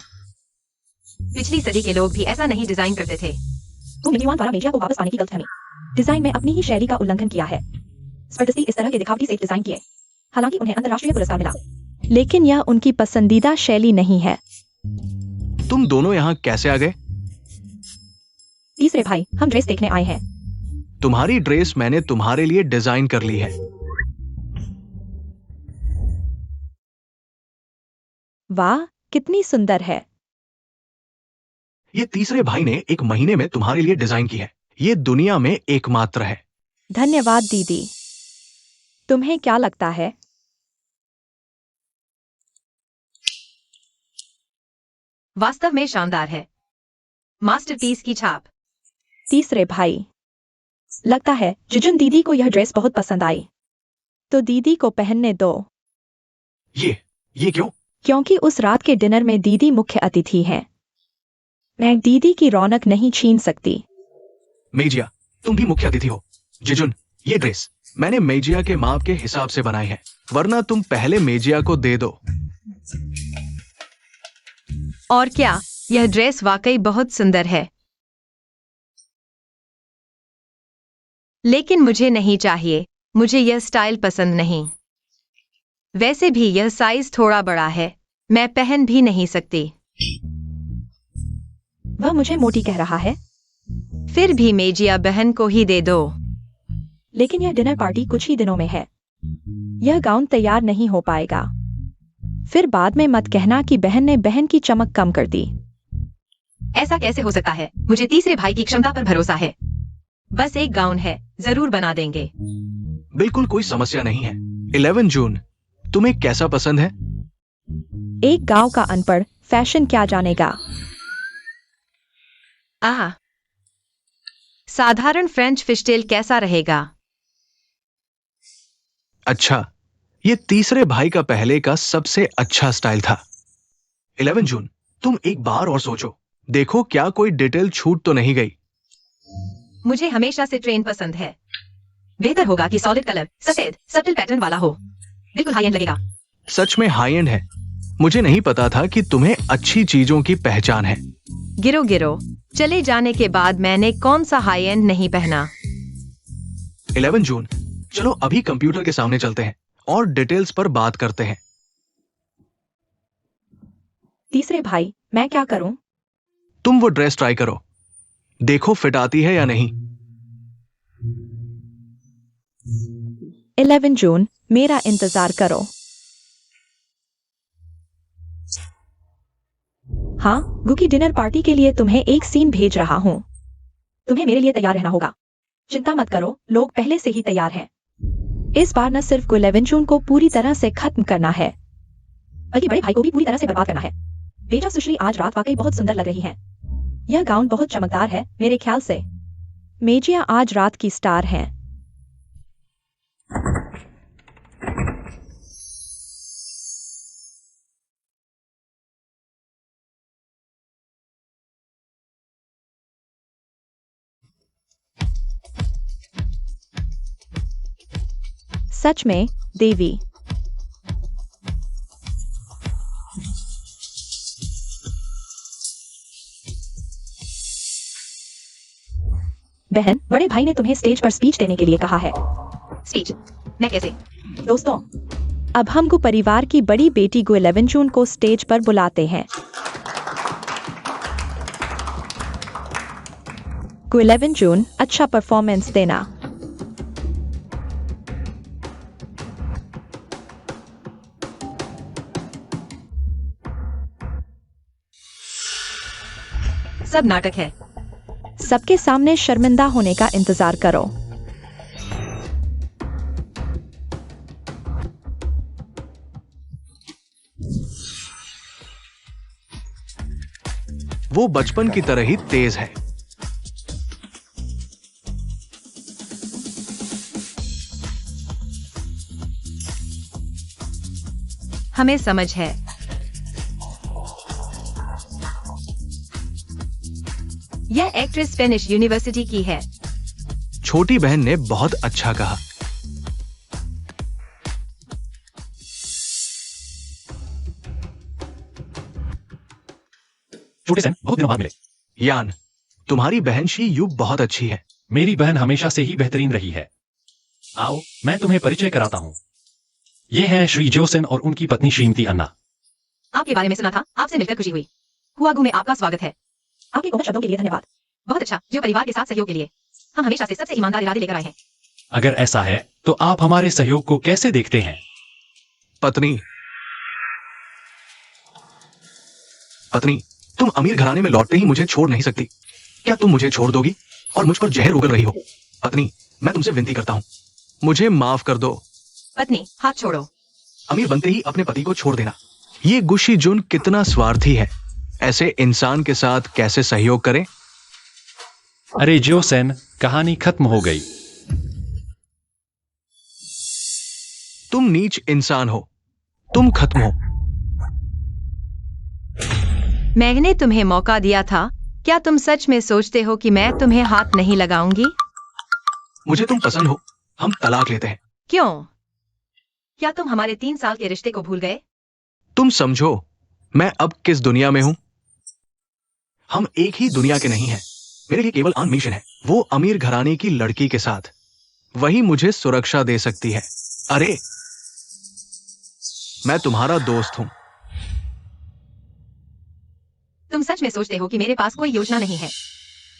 पिछली सदी के लोग भी ऐसा नहीं डिजाइन करते थे। तुमने युवान द्वारा मेजिया को वापस पाने की गलतफहमी डिजाइन में अपनी ही शैली का उल्लंघन किया है। जबरदस्ती इस तरह के दिखावटी सेट डिजाइन किए। हालांकि उन्हें अंतर्राष्ट्रीय पुरस्कार मिला, लेकिन यह उनकी पसंदीदा शैली नहीं है। तुम दोनों यहाँ कैसे आ गए? तीसरे भाई, हम ड्रेस देखने आए हैं। तुम्हारी ड्रेस मैंने तुम्हारे लिए डिजाइन कर ली है। वाह, कितनी सुंदर है। ये तीसरे भाई ने 1 महीने में तुम्हारे लिए डिजाइन की है। ये दुनिया में एकमात्र है। धन्यवाद दीदी। तुम्हें क्या लगता है, वास्तव में शानदार है। मास्टरपीस की छाप। तीसरे भाई, लगता है जिजुन दीदी को यह ड्रेस बहुत पसंद आई, तो दीदी को पहनने दो। ये क्यों? क्योंकि उस रात के डिनर में दीदी मुख्य अतिथि हैं। मैं दीदी की रौनक नहीं छीन सकती। मेजिया, तुम भी मुख्य अतिथि हो। जिजुन, ये ड्रेस मैंने मेजिया के माप के हिसाब से बनाई है, वरना तुम पहले मेजिया को दे दो। और क्या, यह ड्रेस वाकई बहुत सुंदर है, लेकिन मुझे नहीं चाहिए। मुझे यह स्टाइल पसंद नहीं। वैसे भी यह साइज थोड़ा बड़ा है, मैं पहन भी नहीं सकती। वह मुझे मोटी कह रहा है। फिर भी मेजिया बहन को ही दे दो। लेकिन यह डिनर पार्टी कुछ ही दिनों में है। यह गाउन तैयार नहीं हो पाएगा। फिर बाद में मत कहना कि बहन ने बहन की चमक कम कर दी। ऐसा कैसे हो सकता है? मुझे तीसरे भाई की क्षमता पर भरोसा है। बस एक गाउन है, जरूर बना देंगे। बिल्कुल कोई समस्या नहीं है। 11 जून, तुम्हें कैसा पसंद है? एक गांव का अनपढ़ फैशन क्या जानेगा। आह, साधारण फ्रेंच फिशटेल कैसा रहेगा? अच्छा, ये तीसरे भाई का पहले का सबसे अच्छा स्टाइल था। 11 जून, तुम एक बार और सोचो, देखो क्या कोई डिटेल छूट तो नहीं गई। मुझे हमेशा से ट्रेन पसंद है। बेहतर होगा कि सॉलिड कलर, सफेद, सटल पैटर्न वाला हो। बिल्कुल हाई एंड लगेगा। सच में हाई एंड है। मुझे नहीं पता था कि तुम्हें अच्छी चीजों की पहचान है। गिरो गिरो, चले जाने के बाद मैंने कौन सा हाई एंड नहीं पहना। 11 जून, चलो अभी कंप्यूटर के सामने चलते हैं और डिटेल्स पर बात करते हैं। तीसरे भाई, मैं क्या करूं? तुम वो ड्रेस ट्राई करो, देखो फिट आती है या नहीं। 11 जून, मेरा इंतजार करो। हाँ, गुकी डिनर पार्टी के लिए तुम्हें एक सीन भेज रहा हूँ। तुम्हें मेरे लिए तैयार रहना होगा। चिंता मत करो, लोग पहले से ही तैयार हैं। इस बार न सिर्फ 11 जून को पूरी तरह से खत्म करना है, बल्कि बड़े भाई को भी पूरी तरह से बर्बाद करना है। बेटा सुश्री आज रात वाकई बहुत सुंदर लग रही है। यह गाउन बहुत चमकदार है मेरे ख्याल से। मेजिया आज रात की स्टार हैं। सच में, देवी। बहन, बड़े भाई ने तुम्हें स्टेज पर स्पीच देने के लिए कहा है। स्पीच? मैं कैसे? दोस्तों, अब हम गु परिवार की बड़ी बेटी गु 11 जून को स्टेज पर बुलाते हैं। गु 11 जून, अच्छा परफॉर्मेंस देना। सब नाटक है। सबके सामने शर्मिंदा होने का इंतजार करो। वो बचपन की तरह ही तेज है। हमें समझ है। यह एक्ट्रेस स्पेनिश यूनिवर्सिटी की है। छोटी बहन ने बहुत अच्छा कहा। छोटे सेन, बहुत दिनों बाद मिले। यान, तुम्हारी बहन शी यू बहुत अच्छी है। मेरी बहन हमेशा से ही बेहतरीन रही है। आओ, मैं तुम्हें परिचय कराता हूँ। ये हैं श्री जोसेन और उनकी पत्नी श्रीमती अन्ना। आपके बारे में सुना था, आपसे मिलकर खुशी हुई। हुआगू में आपका स्वागत है। आपके कोमल शब्दों के लिए धन्यवाद। बहुत अच्छा, जो परिवार के साथ सहयोग के लिए। हम हमेशा से सबसे ईमानदार इरादे लेकर आए हैं। अगर ऐसा है तो आप हमारे सहयोग को कैसे देखते हैं? पत्नी, तुम अमीर घराने में लौटते ही मुझे छोड़ नहीं सकती। क्या तुम मुझे छोड़ दोगी और मुझ पर जहर उगल रही हो? पत्नी, मैं तुमसे विनती करता हूँ, मुझे माफ कर दो। पत्नी, हाथ छोड़ो। अमीर बनते ही अपने पति को छोड़ देना। ये गुशी जुन कितना स्वार्थी है। ऐसे इंसान के साथ कैसे सहयोग करें? अरे जोसेन, कहानी खत्म हो गई। तुम नीच इंसान हो, तुम खत्म हो। मैंने तुम्हें मौका दिया था, क्या तुम सच में सोचते हो कि मैं तुम्हें हाथ नहीं लगाऊंगी? मुझे तुम पसंद हो, हम तलाक लेते हैं। क्यों? क्या तुम हमारे 3 साल के रिश्ते को भूल गए? तुम समझो मैं अब किस दुनिया में हूं। हम एक ही दुनिया के नहीं हैं। मेरे लिए केवल एक मिशन है, वो अमीर घराने की लड़की के साथ। वही मुझे सुरक्षा दे सकती है। अरे मैं तुम्हारा दोस्त हूं। तुम सच में सोचते हो कि मेरे पास कोई योजना नहीं है?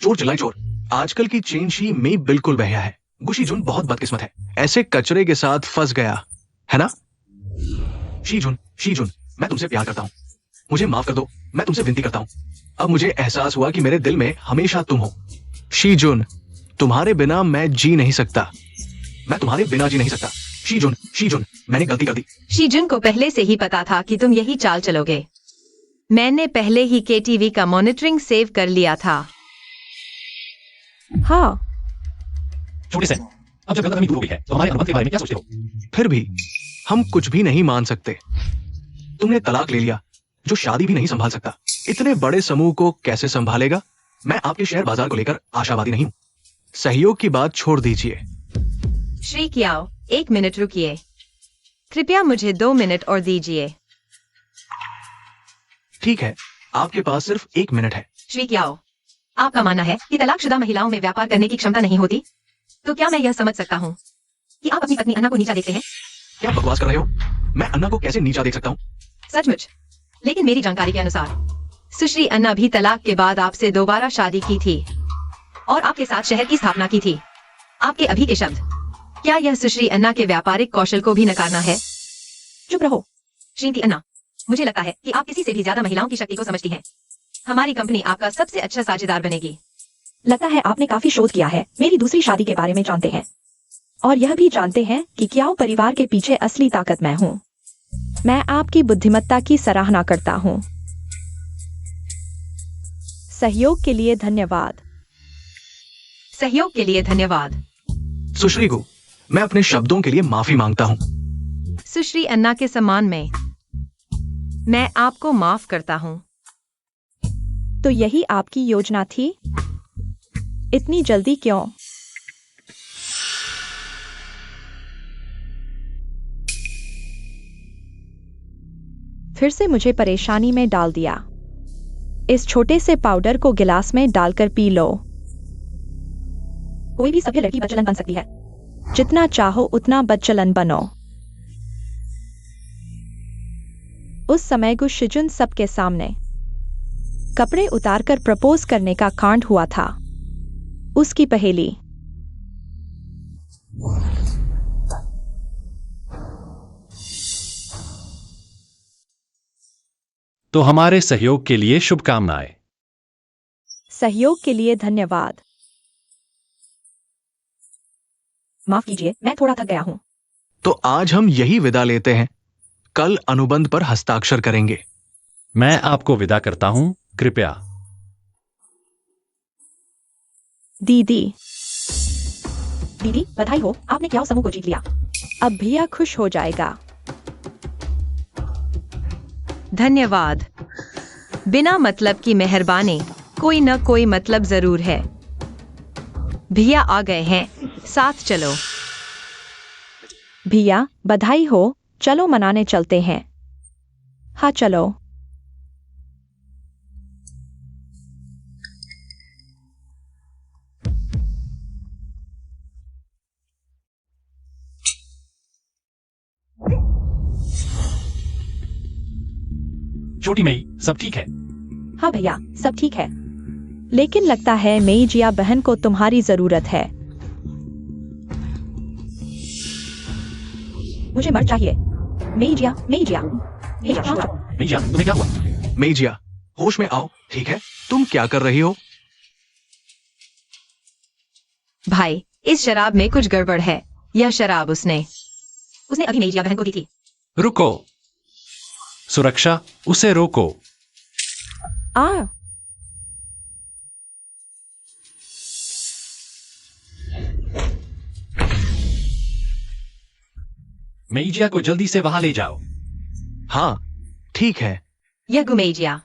चोर चिल्लाए चोर। आजकल की चेंशी में बिल्कुल बहया है। गुशी जुन बहुत बदकिस्मत है, ऐसे कचरे के साथ फंस गया है ना। शीजुन, मैं तुमसे प्यार करता हूं, मुझे माफ कर दो, मैं तुमसे विनती करता हूं। अब मुझे एहसास हुआ कि मेरे दिल में हमेशा तुम हो। शीजुन, तुम्हारे बिना मैं जी नहीं सकता। मैं तुम्हारे बिना जी नहीं सकता। शीजुन, मैंने गलती कर दी। शीजुन को पहले से ही पता था कि तुम यही चाल चलोगे। मैंने पहले ही केटीवी का मॉनिटरिंग सेव कर लिया था। हाँ, छोटे से, अब जब गलतफहमी दूर हो गई है तो हमारे अनुबंध के बारे में क्या सोचते हो? फिर भी हम कुछ भी नहीं मान सकते। तुमने तलाक ले लिया, जो शादी भी नहीं संभाल सकता, इतने बड़े समूह को कैसे संभालेगा? मैं आपके शेयर बाजार को लेकर आशावादी नहीं हूं। सहयोग की बात छोड़ दीजिए। श्री कियाओ, 1 मिनट रुकिए। कृपया मुझे 2 मिनट और दीजिए। ठीक है, आपके पास सिर्फ 1 मिनट है। श्री कियाओ, आपका मानना है कि तलाकशुदा महिलाओं में व्यापार करने की क्षमता नहीं होती? तो क्या मैं यह समझ सकता हूँ कि आप अपनी पत्नी अन्ना को नीचा देखते हैं? क्या बकवास कर रहे हो? मैं अन्ना को कैसे नीचा देख सकता हूँ? सचमुच? लेकिन मेरी जानकारी के अनुसार सुश्री अन्ना भी तलाक के बाद आपसे दोबारा शादी की थी और आपके साथ शहर की स्थापना की थी। आपके अभी के शब्द, क्या यह सुश्री अन्ना के व्यापारिक कौशल को भी नकारना है? चुप रहो। श्रीमती अन्ना, मुझे लगता है कि आप किसी से भी ज्यादा महिलाओं की शक्ति को समझती हैं। हमारी कंपनी आपका सबसे अच्छा साझेदार बनेगी। लगता है आपने काफी शोध किया है। मेरी दूसरी शादी के बारे में जानते हैं और यह भी जानते हैं कि क्याओ परिवार के पीछे असली ताकत मैं हूँ। मैं आपकी बुद्धिमत्ता की सराहना करता हूँ। सहयोग के लिए धन्यवाद। सहयोग के लिए धन्यवाद। सुश्री को मैं अपने शब्दों के लिए माफी मांगता हूँ। सुश्री अन्ना के सम्मान में मैं आपको माफ करता हूँ। तो यही आपकी योजना थी? इतनी जल्दी क्यों? फिर से मुझे परेशानी में डाल दिया। इस छोटे से पाउडर को गिलास में डालकर पी लो। कोई भी सभ्य लड़की बदचलन बन सकती है। जितना चाहो उतना बदचलन बनो। उस समय गु शिजुन सबके सामने कपड़े उतारकर प्रपोज करने का कांड हुआ था। उसकी पहेली। तो हमारे सहयोग के लिए शुभकामनाएं। सहयोग के लिए धन्यवाद। माफ कीजिए, मैं थोड़ा थक गया हूं। तो आज हम यही विदा लेते हैं। कल अनुबंध पर हस्ताक्षर करेंगे। मैं आपको विदा करता हूं, कृपया। दीदी, बधाई हो, आपने क्याओ समूह को जीत लिया। अब भैया खुश हो जाएगा। धन्यवाद। बिना मतलब की मेहरबानी, कोई न कोई मतलब जरूर है। भैया आ गए हैं, साथ चलो। भैया, बधाई हो, चलो मनाने चलते हैं। हाँ चलो। छोटी मई, सब ठीक है? हाँ भैया, सब ठीक है। लेकिन लगता है मेईजिया बहन को तुम्हारी जरूरत है। मुझे मर्द चाहिए। मेईजिया, मेईजिया, मेईजिया, शांत रहो। मेईजिया, तुम्हें क्या हुआ? मेईजिया, होश में आओ। ठीक है, तुम क्या कर रही हो? भाई, इस शराब में कुछ गड़बड़ है। यह शराब उसने अभी मेईजिया बहन को दी थी। रुको। सुरक्षा, उसे रोको। आ मेइजिया को जल्दी से वहां ले जाओ। हाँ, ठीक है। यह गुमेजिया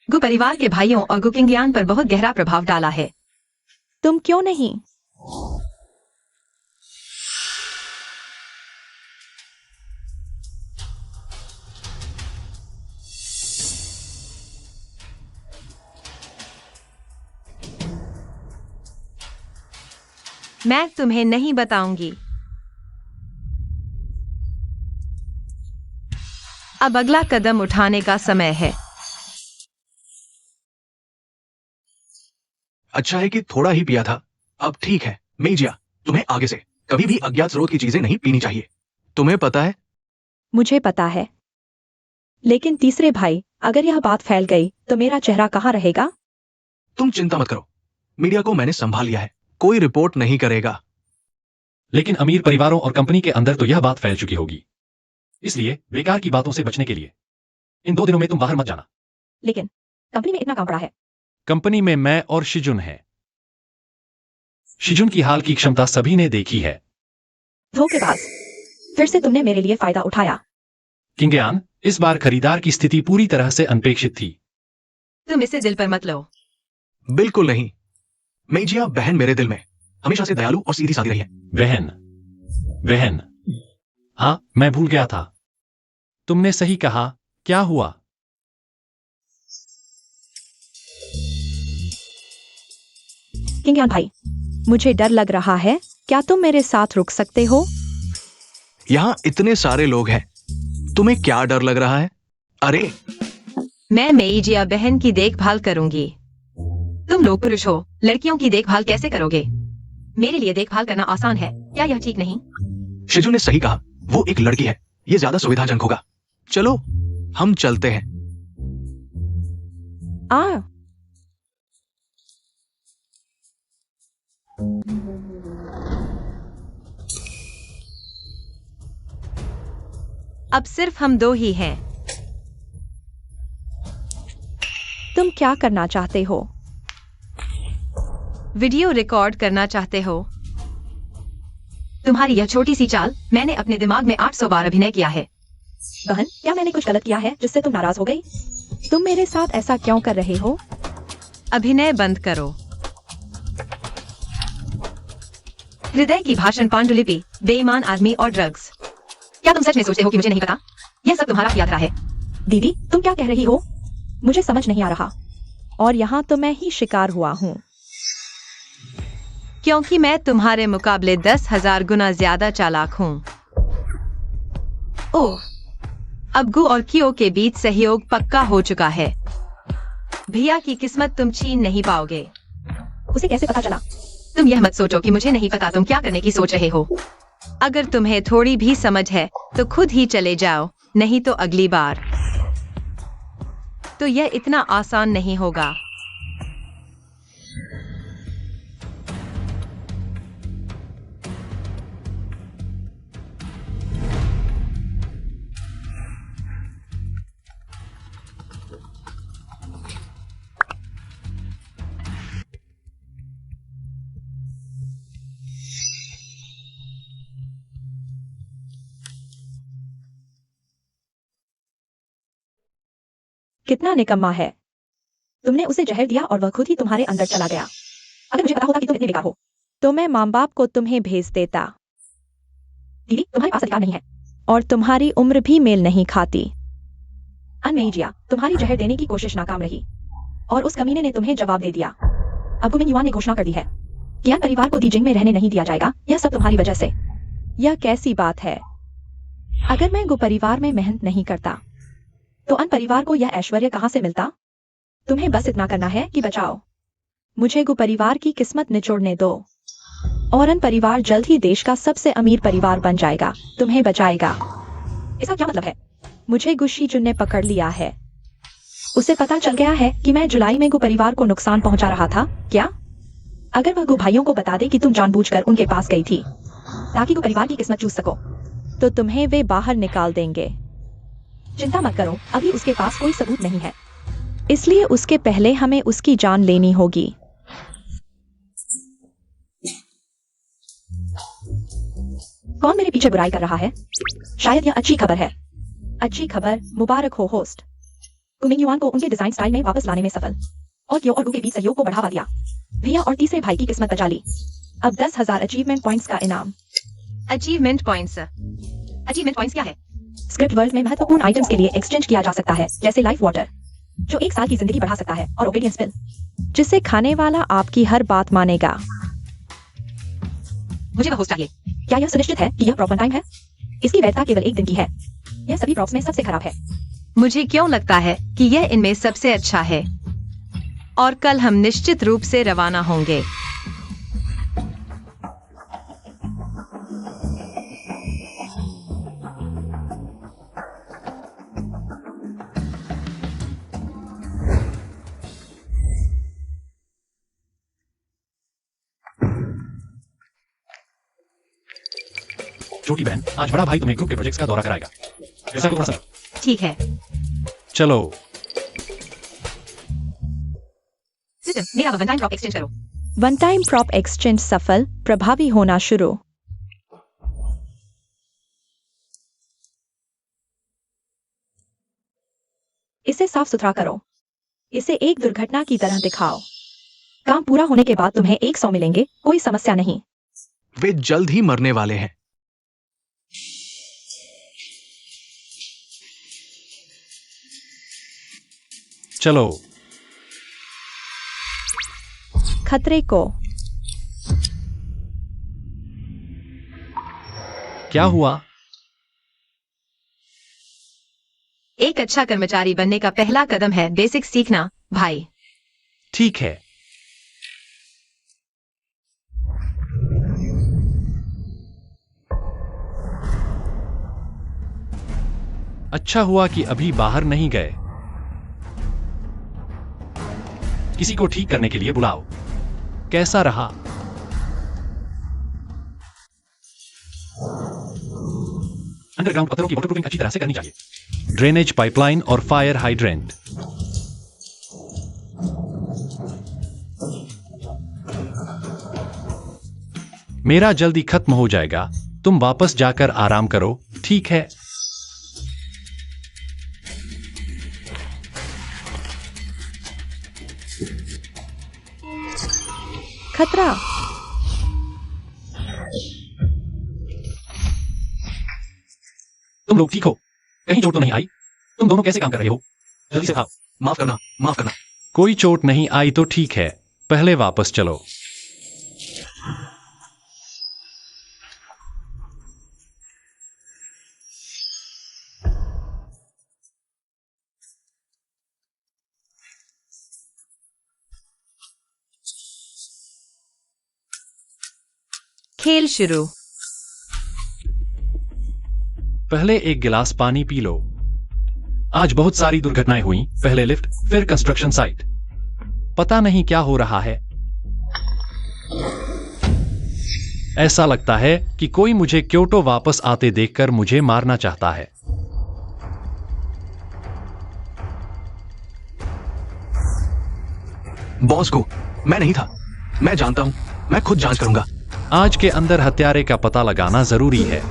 गु परिवार के भाइयों और गु किंगयान पर बहुत गहरा प्रभाव डाला है। तुम क्यों नहीं? मैं तुम्हें नहीं बताऊंगी। अब अगला कदम उठाने का समय है। अच्छा है कि थोड़ा ही पिया था। अब ठीक है मेइजिया, तुम्हें आगे से कभी भी अज्ञात स्रोत की चीजें नहीं पीनी चाहिए। तुम्हें पता है? मुझे पता है, लेकिन तीसरे भाई, अगर यह बात फैल गई तो मेरा चेहरा कहाँ रहेगा? तुम चिंता मत करो, मीडिया को मैंने संभाल लिया है, कोई रिपोर्ट नहीं करेगा। लेकिन अमीर परिवारों और कंपनी के अंदर तो यह बात फैल चुकी होगी, इसलिए बेकार की बातों से बचने के लिए इन 2 दिनों में तुम बाहर मत जाना। लेकिन कंपनी में इतना काम पड़ा है। कंपनी में मैं और शिजुन है। शिजुन की हाल की क्षमता सभी ने देखी है। धोखेबाज, फिर से तुमने मेरे लिए फायदा उठाया। किंगयान, इस बार खरीदार की स्थिति पूरी तरह से अनपेक्षित थी। तुम इसे दिल पर मत लो। बिल्कुल नहीं। मेइजिया बहन मेरे दिल में हमेशा से दयालु और सीधी सादी रही है। बहन। हाँ, मैं भूल गया था। तुमने सही कहा। क्या हुआ? किंगयान भाई, मुझे डर लग रहा है। क्या तुम मेरे साथ रुक सकते हो? यहाँ इतने सारे लोग हैं, तुम्हें क्या डर लग रहा है? अरे मैं मेइजिया बहन की देखभाल करूंगी। तुम लोग पुरुष हो, लड़कियों की देखभाल कैसे करोगे? मेरे लिए देखभाल करना आसान है, क्या यह ठीक नहीं? शिजू ने सही कहा, वो एक लड़की है, ये ज्यादा सुविधाजनक होगा। चलो हम चलते हैं। आ अब सिर्फ हम 2 ही हैं। तुम क्या करना चाहते हो? वीडियो रिकॉर्ड करना चाहते हो? तुम्हारी यह छोटी सी चाल मैंने अपने दिमाग में 800 बार अभिनय किया है। बहन, क्या मैंने कुछ गलत किया है जिससे तुम नाराज हो गई? तुम मेरे साथ ऐसा क्यों कर रहे हो? अभिनय बंद करो। हृदय की भाषण, पांडुलिपि, बेईमान आदमी और ड्रग्स। क्या तुम सच में सोचते हो कि मुझे नहीं पता? यह सब तुम्हारा यात्रा है। दीदी, तुम क्या कह रही हो? मुझे समझ नहीं आ रहा। और यहाँ तो मैं ही शिकार हुआ हूँ। क्योंकि मैं तुम्हारे मुकाबले 10,000 गुना ज्यादा चालाक हूँ। ओह, अब गु और कियो के बीच सहयोग पक्का हो चुका है। भैया की किस्मत तुम छीन नहीं पाओगे। उसे कैसे पता चला? तुम यह मत सोचो कि मुझे नहीं पता तुम क्या करने की सोच रहे हो। अगर तुम्हें थोड़ी भी समझ है तो खुद ही चले जाओ, नहीं तो अगली बार। तो यह इतना आसान नहीं होगा। कितना निकम्मा है। तुमने उसे जहर दिया और वह खुद ही तुम्हारे अंदर चला गया। अगर मुझे पता होता कि तुम इतने बेकार हो तो मैं माँ बाप को तुम्हें भेज देता। दीदी, तुम्हारे पास अधिकार नहीं है और तुम्हारी उम्र भी मेल नहीं खाती। मेइजिया, तुम्हारी जहर देने की कोशिश नाकाम रही और उस कमीने ने तुम्हें जवाब दे दिया। अब गुमिन युआन ने घोषणा कर दी है कि अन परिवार को दीजिंग में रहने नहीं दिया जाएगा। यह सब तुम्हारी वजह से। यह कैसी बात है? अगर मैं गु परिवार में मेहनत नहीं करता तो अन परिवार को यह ऐश्वर्य कहां से मिलता? तुम्हें बस इतना करना है कि बचाओ। मुझे गु परिवार की किस्मत निचोड़ने दो और अन परिवार जल्द ही देश का सबसे अमीर परिवार बन जाएगा, तुम्हें बचाएगा। इसका क्या मतलब है? मुझे गु शिजुन ने पकड़ लिया है। उसे पता चल गया है कि मैं जुलाई में गु परिवार को नुकसान पहुंचा रहा था। क्या? अगर वह गु भाइयों को बता दे कि तुम जानबूझकर उनके पास गई थी ताकि गु परिवार की किस्मत चूस सको, तो तुम्हें वे बाहर निकाल देंगे। चिंता मत करो, अभी उसके पास कोई सबूत नहीं है। इसलिए उसके पहले हमें उसकी जान लेनी होगी। कौन मेरे पीछे बुराई कर रहा है? शायद यह अच्छी खबर है। अच्छी खबर, मुबारक हो होस्ट। कुमिंग युआन को उनके डिजाइन स्टाइल में वापस लाने में सफल और क्यो और गु के बीच सहयोग को बढ़ावा दिया। भैया और तीसरे भाई की किस्मत बचा ली। अब 10,000 अचीवमेंट पॉइंट्स का इनाम। Achievement points. अचीवमेंट पॉइंट्स क्या है? स्क्रिप्ट वर्ल्ड में महत्वपूर्ण आइटम्स के लिए एक्सचेंज किया जा सकता है, जैसे लाइफ वाटर जो 1 साल की जिंदगी बढ़ा सकता है, और ओबीडियंस पिल जिसे खाने वाला आपकी हर बात मानेगा। मुझे वह होस्ट चाहिए। क्या यह सुनिश्चित है कि यह प्रॉपर टाइम है? इसकी वैधता केवल 1 दिन की है। यह सभी प्रॉप्स में सबसे खराब है। मुझे क्यों लगता है कि यह इनमें सबसे अच्छा है, और कल हम निश्चित रूप से रवाना होंगे। छोटी बहन, आज बड़ा भाई तुम्हें ग्रुप के प्रोजेक्ट्स का दौरा कराएगा। ऐसा थोड़ा सा। ठीक है। चलो। सिस्टम, मेरा वन टाइम प्रॉप एक्सचेंज करो। वन टाइम प्रॉप एक्सचेंज सफल, प्रभावी होना शुरू। इसे साफ सुथरा करो। इसे एक दुर्घटना की तरह दिखाओ। काम पूरा होने के बाद तुम्हें 100 मिलेंगे, कोई समस्या नहीं। वे जल्द ही मरने वाले हैं। चलो। खतरे को। क्या हुआ? एक अच्छा कर्मचारी बनने का पहला कदम है बेसिक सीखना, भाई। ठीक है। अच्छा हुआ कि अभी बाहर नहीं गए। किसी को ठीक करने के लिए बुलाओ। कैसा रहा? अंडरग्राउंड पत्थरों की वाटरप्रूफिंग अच्छी तरह से करनी चाहिए। ड्रेनेज पाइपलाइन और फायर हाइड्रेंट। मेरा जल्दी खत्म हो जाएगा, तुम वापस जाकर आराम करो, ठीक है? खतरा। तुम लोग ठीक हो? कहीं चोट तो नहीं आई? तुम दोनों कैसे काम कर रहे हो? जल्दी से खाओ। माफ करना, माफ करना। कोई चोट नहीं आई तो ठीक है, पहले वापस चलो। खेल शुरू। पहले एक गिलास पानी पी लो। आज बहुत सारी दुर्घटनाएं हुई, पहले लिफ्ट, फिर कंस्ट्रक्शन साइट। पता नहीं क्या हो रहा है। ऐसा लगता है कि कोई मुझे क्योटो वापस आते देखकर मुझे मारना चाहता है। बॉस को मैं नहीं था। मैं जानता हूं, मैं खुद जांच करूंगा। आज के अंदर हत्यारे का पता लगाना जरूरी है।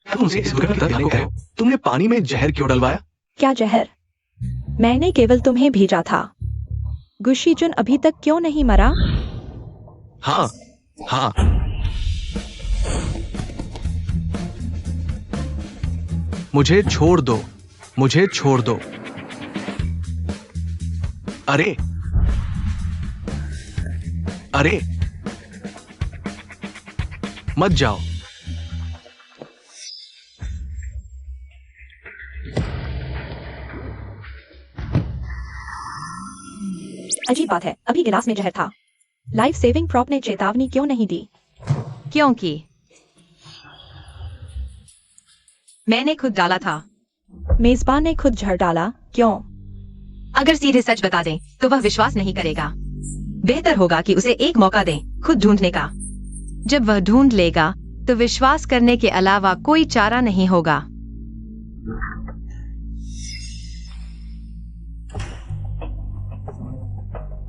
तुमसे इस दुर्घटना को कहो, तुमने पानी में जहर क्यों डलवाया? क्या जहर? मैंने केवल तुम्हें भेजा था। गुशीजुन अभी तक क्यों नहीं मरा? हाँ, हाँ। मुझे छोड़ दो, मुझे छोड़ दो। अरे, अरे, मत जाओ। अजीब बात है, अभी गिलास में जहर था। लाइफ सेविंग प्रॉप ने चेतावनी क्यों नहीं दी? क्योंकि मैंने खुद डाला था। मेजबान ने खुद जहर डाला, क्यों? अगर सीधे सच बता दें तो वह विश्वास नहीं करेगा। बेहतर होगा कि उसे एक मौका दें खुद ढूंढने का। जब वह ढूंढ लेगा तो विश्वास करने के अलावा कोई चारा नहीं होगा।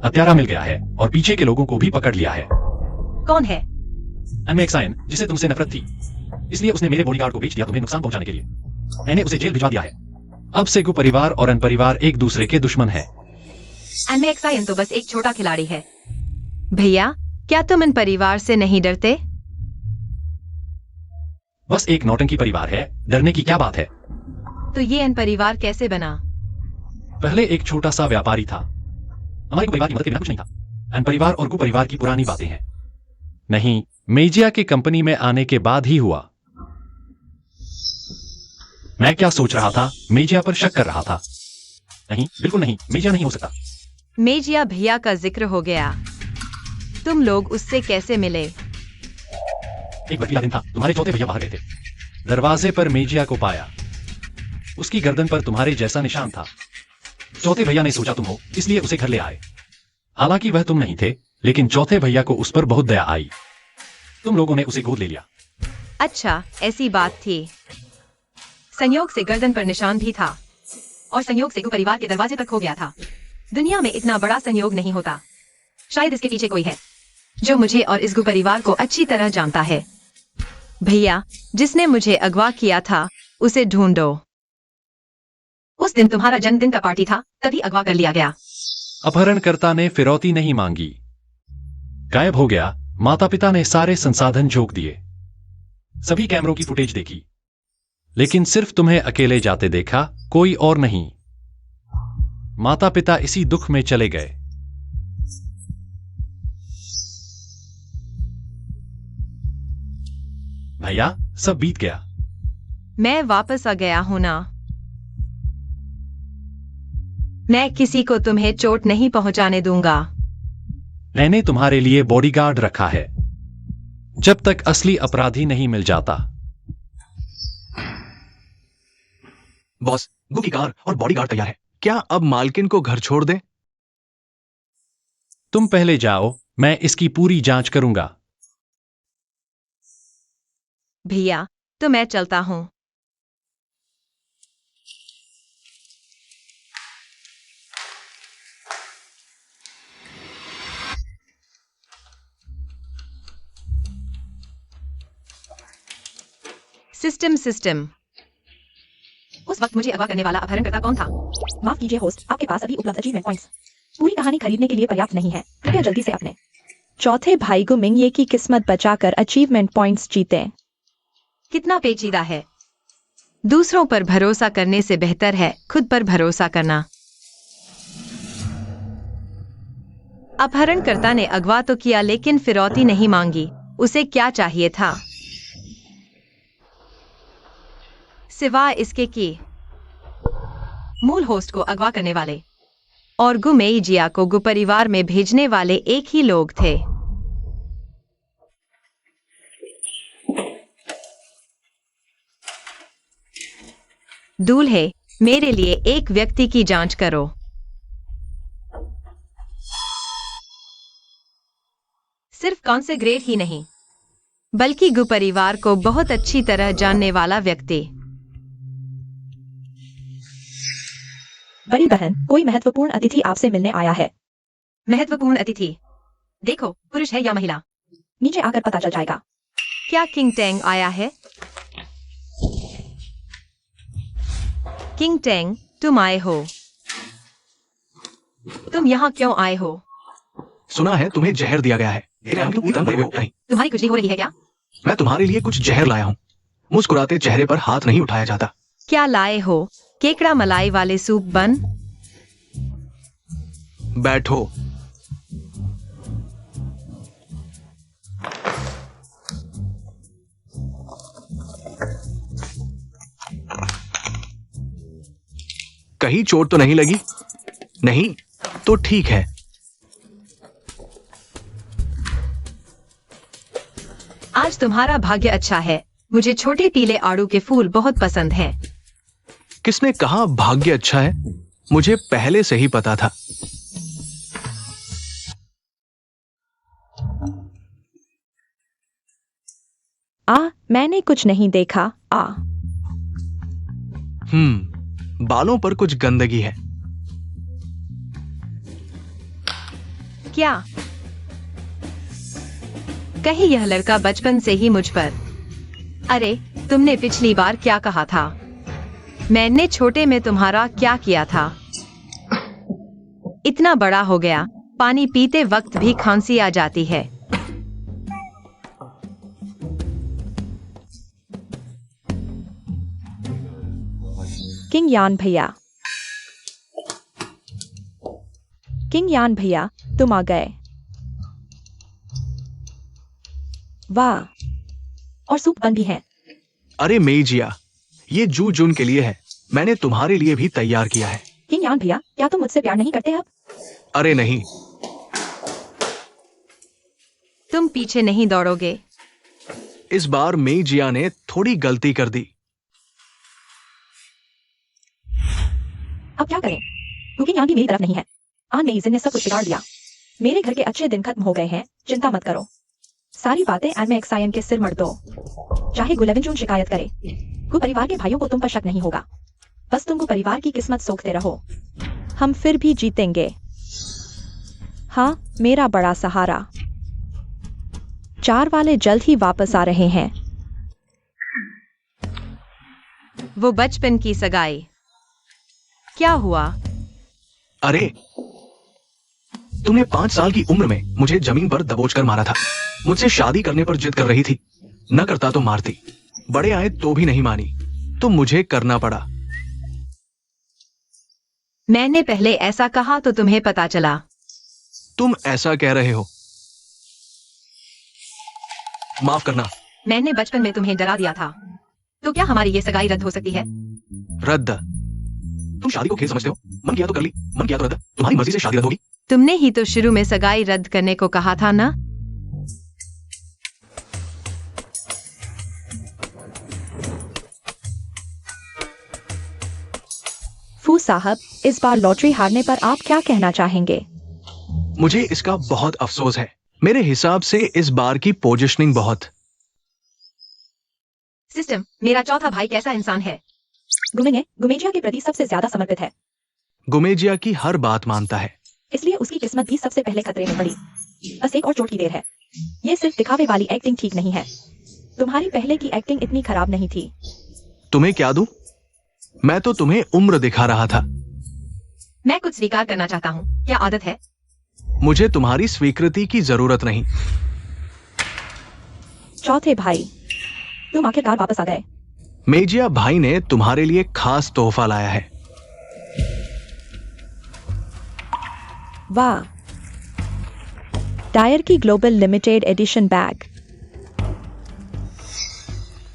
हत्यारा मिल गया है और पीछे के लोगों को भी पकड़ लिया है। कौन है? एनमेक्साइन, जिसे तुमसे नफरत थी, इसलिए उसने मेरे बॉडीगार्ड को बेच दिया तुम्हें नुकसान पहुंचाने के लिए। मैंने उसे जेल भिजवा दिया है। अब से गु परिवार और अन परिवार एक दूसरे के दुश्मन है। एनमेक्साइन तो बस एक छोटा खिलाड़ी है। भैया, क्या तुम इन परिवार से नहीं डरते? बस एक नौटंकी परिवार है, डरने की क्या बात है? तो ये इन परिवार कैसे बना? पहले एक छोटा सा व्यापारी था। हमारे परिवार की मदद के बिना कुछ नहीं था। एन परिवार और गु परिवार की पुरानी बातें हैं। नहीं, मेजिया की कंपनी में आने के बाद ही हुआ। मैं क्या सोच रहा था, मेजिया पर शक कर रहा था। नहीं, बिल्कुल नहीं, मेजिया नहीं हो सकता। मेजिया भैया का जिक्र हो गया। तुम लोग उससे कैसे मिले? एक बर्फीला दिन था, तुम्हारे चौथे भैया बाहर गए थे। दरवाजे पर मेजिया को पाया। उसकी गर्दन पर तुम्हारे जैसा निशान था। चौथे भैया ने सोचा तुम हो, इसलिए उसे घर ले आए। हालांकि वह तुम नहीं थे, लेकिन चौथे भैया को उस पर बहुत दया आई। तुम लोगों ने उसे गोद ले लिया। अच्छा, ऐसी बात थी। संयोग से गर्दन पर निशान भी था और संयोग से परिवार के दरवाजे तक हो गया था। दुनिया में इतना बड़ा संयोग नहीं होता। शायद इसके पीछे कोई है जो मुझे और इस परिवार को अच्छी तरह जानता है। भैया, जिसने मुझे अगवा किया था उसे ढूंढो। उस दिन तुम्हारा जन्मदिन का पार्टी था, तभी अगवा कर लिया गया। अपहरणकर्ता ने फिरौती नहीं मांगी, गायब हो गया। माता पिता ने सारे संसाधन झोंक दिए, सभी कैमरों की फुटेज देखी, लेकिन सिर्फ तुम्हें अकेले जाते देखा, कोई और नहीं। माता पिता इसी दुख में चले गए। भैया, सब बीत गया। मैं वापस आ गया हूं ना। मैं किसी को तुम्हें चोट नहीं पहुंचाने दूंगा। मैंने तुम्हारे लिए बॉडीगार्ड रखा है, जब तक असली अपराधी नहीं मिल जाता। बॉस, गु की कार और बॉडीगार्ड तैयार है। क्या अब मालकिन को घर छोड़ दें? तुम पहले जाओ, मैं इसकी पूरी जांच करूंगा। भैया, तो मैं चलता हूं। सिस्टम। उस वक्त मुझे अगवा करने वाला अपहरणकर्ता कौन था? माफ कीजिए होस्ट, आपके पास अभी उपलब्ध अचीवमेंट पॉइंट्स पूरी कहानी खरीदने के लिए पर्याप्त नहीं है। कृपया जल्दी से अपने चौथे भाई गु मिंगये की किस्मत बचाकर अचीवमेंट पॉइंट्स जीते। कितना पेचीदा है। दूसरों पर भरोसा करने से बेहतर है खुद पर भरोसा करना। अपहरणकर्ता ने अगवा तो किया, लेकिन फिरौती नहीं मांगी। उसे क्या चाहिए था सिवाय इसके कि मूल होस्ट को अगवा करने वाले और गु मेइजिया को गु परिवार में भेजने वाले एक ही लोग थे। दूल्हे, मेरे लिए एक व्यक्ति की जांच करो। सिर्फ कॉन्सेग्रेट ही नहीं, बल्कि गु परिवार को बहुत अच्छी तरह जानने वाला व्यक्ति। बड़ी बहन, कोई महत्वपूर्ण अतिथि आपसे मिलने आया है। महत्वपूर्ण अतिथि? देखो, पुरुष है या महिला? नीचे आकर पता चल जाएगा। क्या किंग टेंग आया है? किंग टेंग, तुम आए हो। तुम यहाँ क्यों आए हो? सुना है तुम्हें जहर दिया गया है। तुम्हारी कुचली हो रही है क्या? मैं तुम्हारे लिए कुछ जहर लाया हूँ। मुस्कुराते चेहरे पर हाथ नहीं उठाया जाता। क्या लाए हो? केकड़ा मलाई वाले सूप बन? बैठो। कहीं चोट तो नहीं लगी? नहीं तो ठीक है। आज तुम्हारा भाग्य अच्छा है। मुझे छोटे पीले आड़ू के फूल बहुत पसंद हैं। किसने कहा भाग्य अच्छा है? मुझे पहले से ही पता था। मैंने कुछ नहीं देखा। बालों पर कुछ गंदगी है। क्या कहीं यह लड़का बचपन से ही मुझ पर? अरे, तुमने पिछली बार क्या कहा था? मैंने छोटे में तुम्हारा क्या किया था? इतना बड़ा हो गया, पानी पीते वक्त भी खांसी आ जाती है। किंग यान भैया, किंग यान भैया, तुम आ गए। वाह, और सूप बन भी है। अरे मेजिया, ये जू जून के लिए है। मैंने तुम्हारे लिए भी तैयार किया है। किंग यान भैया, क्या तुम मुझसे प्यार नहीं करते अब? अरे नहीं। तुम पीछे नहीं दौड़ोगे। इस बार मेजिया ने थोड़ी गलती कर दी। अब क्या करें? कुकिंग यहाँ की मेरी तरफ नहीं है। मेजिन ने सब कुछ बिगाड़ दिया। मेरे घर के अच्छे दिन खत्म हो गए हैं। चिंता मत करो। सारी बातें एमएक्सआईएन के सिर मर दो। चाहे गुलेविंजून शिकायत करे, गु परिवार के भाइयों को तुम पर शक नहीं होगा। बस तुम गु परिवार की किस्मत सोखते रहो। हम फिर भी जीतेंगे। हाँ, मेरा बड़ा सहारा। 4 वाले जल्द ही वापस आ रहे हैं। वो बचपन की सगाई। क्या हुआ? अरे, तुमने 5 साल की उम्र में मुझे जमीन पर दबोचकर मारा था। मुझसे शादी करने पर जिद कर रही थी। न करता तो मारती। बड़े आए तो भी नहीं मानी, तो मुझे करना पड़ा। मैंने पहले ऐसा कहा तो तुम्हें पता चला। तुम ऐसा कह रहे हो? माफ करना। मैंने बचपन में तुम्हें डरा दिया था। तो क्या हमारी ये सगाई रद्द हो सकती है? रद्द? तुम शादी को खेल समझते हो? मन किया तो कर ली, मन किया तो रद्द। तुम्हारी मर्जी से शादी रद्द होगी। तुमने ही तो शुरू में सगाई रद्द करने को कहा था ना? फू साहब, इस बार लॉटरी हारने पर आप क्या कहना चाहेंगे? मुझे इसका बहुत अफसोस है। मेरे हिसाब से इस बार की पोजीशनिंग बहुत। सिस्टम, मेरा चौथा भाई कैसा इंसान है? गुमेजिया के प्रति सबसे ज्यादा समर्पित है। गुमेजिया की हर बात मानता है। इसलिए उसकी किस्मत भी सबसे पहले खतरे में पड़ी। बस एक और चोट की देर है। ये सिर्फ दिखावे वाली एक्टिंग ठीक नहीं है। तुम्हारी पहले की एक्टिंग इतनी खराब नहीं थी। तुम्हें क्या दूं? मैं तो तुम्हें उम्र दिखा रहा था। मैं कुछ स्वीकार करना चाहता हूँ। क्या आदत है? मुझे तुम्हारी स्वीकृति की जरूरत नहीं। चौथे भाई, तुम आखिरकार वापस आ गए। मेजिया भाई ने तुम्हारे लिए खास तोहफा लाया है। वाह, डायर की ग्लोबल लिमिटेड एडिशन बैग।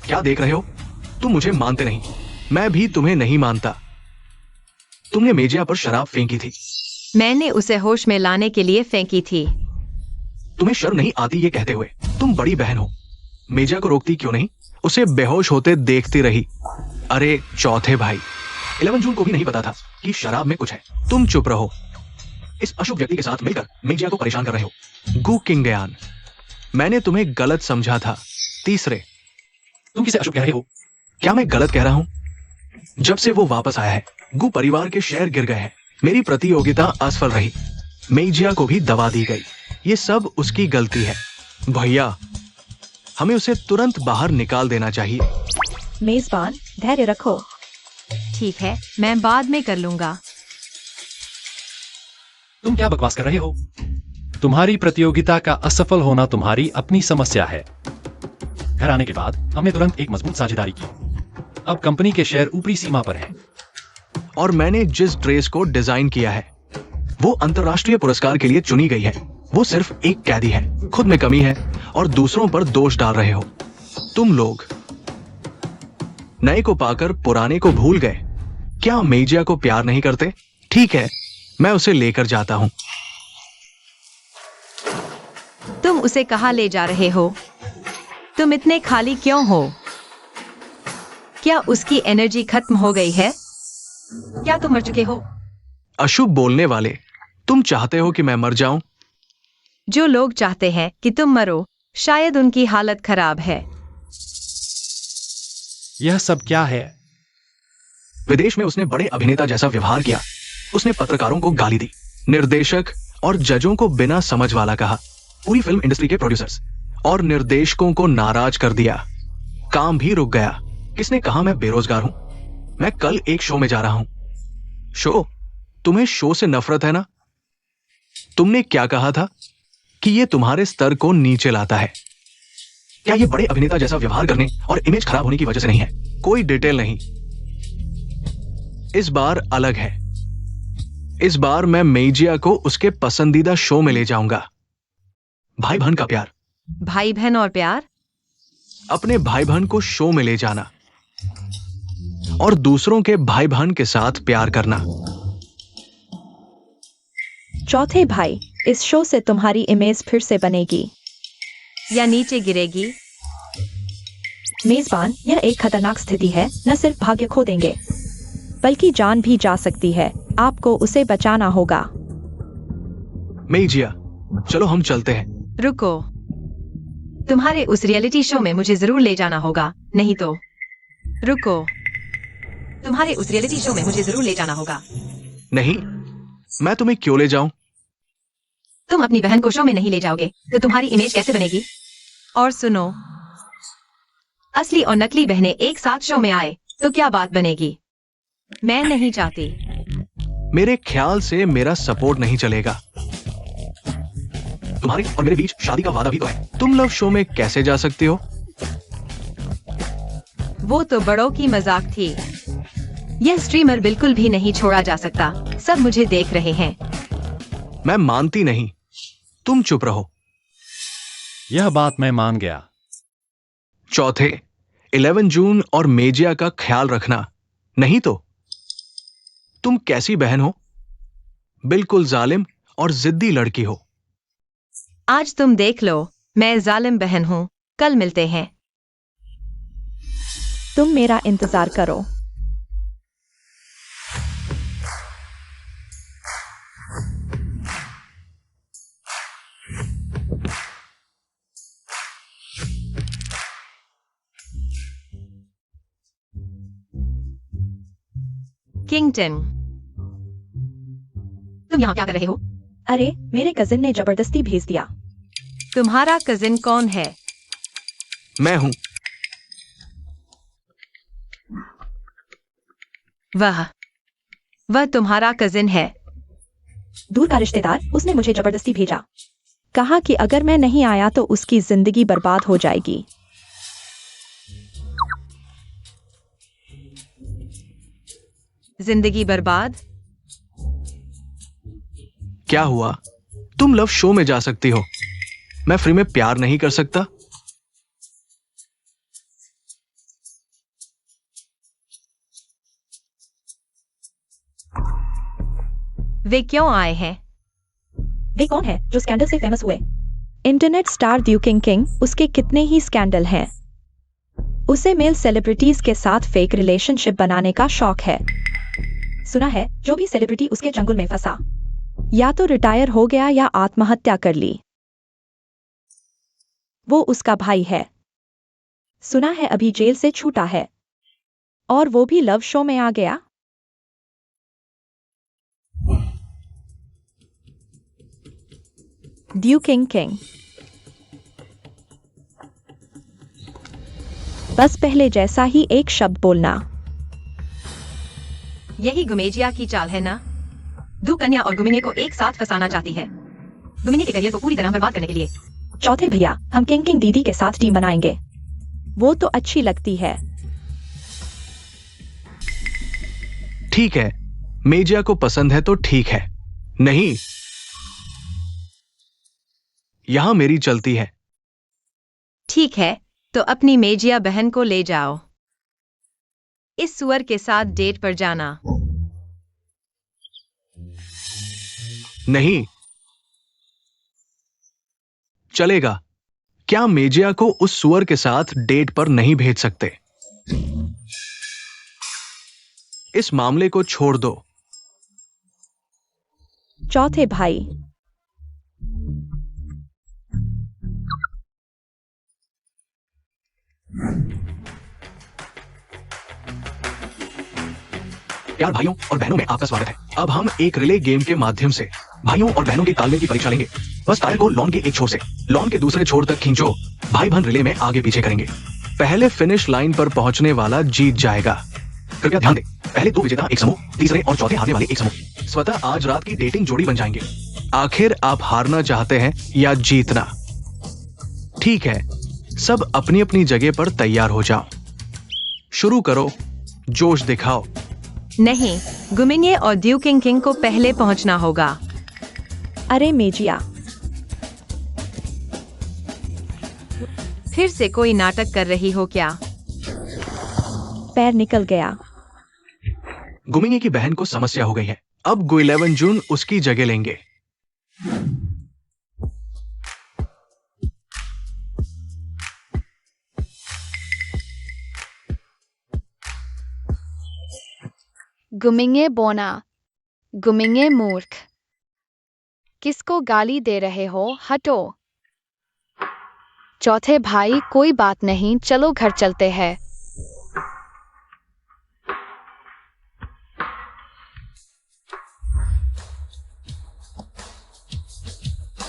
क्या देख रहे हो? तुम मुझे मानते नहीं, मैं भी तुम्हें नहीं मानता। तुमने मेजिया पर शराब फेंकी थी। मैंने उसे होश में लाने के लिए फेंकी थी। तुम्हें शर्म नहीं आती ये कहते हुए? तुम बड़ी बहन हो। मेजिया को रोकती क्यों नहीं? उसे बेहोश होते देखती रही। अरे चौथे भाई, 11 जून को भी नहीं पता था कि शराब में कुछ है। तुम चुप रहो। इस अशुभ व्यक्ति के साथ मिलकर मेजिया को परेशान कर रहे हो। गु किंगयान, मैंने तुम्हें गलत समझा था। तीसरे, तुम किसे अशुभ कह रहे हो? क्या मैं गलत कह रहा हूं? जब से वो वापस आया है, गु परिवार के शेयर गिर गए हैं। मेरी प्रतियोगिता असफल रही। मेजिया को भी दवा दी गई। ये सब उसकी गलती है। भैया, हमें उसे तुरंत बाहर निकाल देना चाहिए। मेजबान, धैर्य रखो। ठीक है, मैं बाद में कर लूंगा। तुम क्या बकवास कर रहे हो? तुम्हारी प्रतियोगिता का असफल होना तुम्हारी अपनी समस्या है। घर आने के बाद हमने तुरंत एक मजबूत साझेदारी की। अब कंपनी के शेयर ऊपरी सीमा पर हैं। और मैंने जिस ड्रेस को डिजाइन किया है वो अंतरराष्ट्रीय पुरस्कार के लिए चुनी गई है। वो सिर्फ एक कैदी है, खुद में कमी है और दूसरों पर दोष डाल रहे हो। तुम लोग नए को पाकर पुराने को भूल गए। क्या मेजिया को प्यार नहीं करते? ठीक है, मैं उसे लेकर जाता हूं। तुम उसे कहाँ ले जा रहे हो? तुम इतने खाली क्यों हो? क्या उसकी एनर्जी खत्म हो गई है? क्या तुम मर चुके हो? अशुभ बोलने वाले, तुम चाहते हो कि मैं मर जाऊं? जो लोग चाहते हैं कि तुम मरो, शायद उनकी हालत खराब है। यह सब क्या है? विदेश में उसने बड़े अभिनेता जैसा व्यवहार किया। उसने पत्रकारों को गाली दी, निर्देशक और जजों को बिना समझ वाला कहा, पूरी फिल्म इंडस्ट्री के प्रोड्यूसर्स और निर्देशकों को नाराज कर दिया। काम भी रुक गया। किसने कहा मैं बेरोजगार हूं? मैं कल एक शो में जा रहा हूं। शो? तुम्हें शो से नफरत है ना? तुमने क्या कहा था कि यह तुम्हारे स्तर को नीचे लाता है? क्या यह बड़े अभिनेता जैसा व्यवहार करने और इमेज खराब होने की वजह से नहीं है? कोई डिटेल नहीं। इस बार अलग है। इस बार मैं मेजिया को उसके पसंदीदा शो में ले जाऊंगा। भाई बहन का प्यार। भाई बहन और प्यार? अपने भाई बहन को शो में ले जाना और दूसरों के भाई बहन के साथ प्यार करना। चौथे भाई, इस शो से तुम्हारी इमेज फिर से बनेगी या नीचे गिरेगी? मेजबान, यह एक खतरनाक स्थिति है। न सिर्फ भाग्य खो देंगे बल्कि जान भी जा सकती है। आपको उसे बचाना होगा। मेजिया, चलो हम चलते हैं। रुको, तुम्हारे उस रियलिटी शो में मुझे जरूर ले जाना होगा, नहीं तो। रुको, तुम्हारे उस रियलिटी शो में मुझे जरूर ले जाना होगा। नहीं, मैं तुम्हें क्यों ले जाऊं? तुम अपनी बहन को शो में नहीं ले जाओगे तो तुम्हारी इमेज कैसे बनेगी? और सुनो, असली और नकली बहनें एक साथ शो में आए तो क्या बात बनेगी? मैं नहीं चाहती। मेरे ख्याल से मेरा सपोर्ट नहीं चलेगा। तुम्हारे और मेरे बीच शादी का वादा भी तो है। तुम लव शो में कैसे जा सकती हो? वो तो बड़ों की मजाक थी। यह स्ट्रीमर बिल्कुल भी नहीं छोड़ा जा सकता। सब मुझे देख रहे हैं। मैं मानती नहीं। तुम चुप रहो। यह बात मैं मान गया। चौथे, 11 जून और मेजिया का ख्याल रखना, नहीं तो। तुम कैसी बहन हो? बिल्कुल जालिम और जिद्दी लड़की हो। आज तुम देख लो, मैं जालिम बहन हूँ। कल मिलते हैं। तुम मेरा इंतजार करो। किंगटन, तुम यहाँ क्या कर रहे हो? अरे, मेरे कजिन ने जबरदस्ती भेज दिया। तुम्हारा कजिन कौन है? मैं हूं। वह तुम्हारा कजिन है? दूर का रिश्तेदार। उसने मुझे जबरदस्ती भेजा। कहा कि अगर मैं नहीं आया तो उसकी जिंदगी बर्बाद हो जाएगी। जिंदगी बर्बाद? क्या हुआ? तुम लव शो में जा सकती हो, मैं फ्री में प्यार नहीं कर सकता? वे क्यों आए हैं? वे कौन है जो स्कैंडल से फेमस हुए? Internet star due king king. उसके कितने ही स्कैंडल हैं। उसे मेल सेलिब्रिटीज के साथ फेक रिलेशनशिप बनाने का शौक है। सुना है जो भी सेलिब्रिटी उसके चंगुल में फंसा या तो रिटायर हो गया या आत्महत्या कर ली। वो उसका भाई है। सुना है अभी जेल से छूटा है और वो भी लव शो में आ गया। Due king king. बस पहले जैसा ही एक शब्द बोलना। यही गुमेजिया की चाल है ना? दो कन्या और गुमिने को एक साथ फंसाना चाहती है, गुमिने के करियर को पूरी तरह बर्बाद करने के लिए। चौथे भैया, हम किंग किंग दीदी के साथ टीम बनाएंगे। वो तो अच्छी लगती है। ठीक है, मेजिया को पसंद है तो ठीक है। नहीं, यहां मेरी चलती है। ठीक है, तो अपनी मेजिया बहन को ले जाओ। इस सुअर के साथ डेट पर जाना। नहीं चलेगा। क्या मेजिया को उस सुअर के साथ डेट पर नहीं भेज सकते? इस मामले को छोड़ दो। चौथे भाई, प्यार भाइयों और बहनों में आपका स्वागत है। अब हम एक रिले गेम के माध्यम से भाइयों और बहनों के तालमेल की परीक्षा लेंगे। बस टायर को लॉन के एक छोर से लॉन के दूसरे छोर तक खींचो। भाई बहन रिले में आगे पीछे करेंगे। पहले फिनिश लाइन पर पहुंचने वाला जीत जाएगा। कृपया ध्यान दें, पहले 2 विजेता एक समूह, तीसरे और चौथे हारने वाले एक समूह स्वतः आज रात की डेटिंग जोड़ी बन जाएंगे। आखिर आप हारना चाहते हैं या जीतना? ठीक है, सब अपनी अपनी जगह पर तैयार हो जाओ। शुरू करो, जोश दिखाओ। नहीं, गुमिन्ये और ड्यूकिंग किंग को पहले पहुंचना होगा। अरे मेजिया, फिर से कोई नाटक कर रही हो क्या? पैर निकल गया। गुमिन्ये की बहन को समस्या हो गई है। अब गुइलेवन जून उसकी जगह लेंगे। गुमिंगे बोना, गुमिंगे मूर्ख, किसको गाली दे रहे हो? हटो। चौथे भाई, कोई बात नहीं, चलो घर चलते हैं।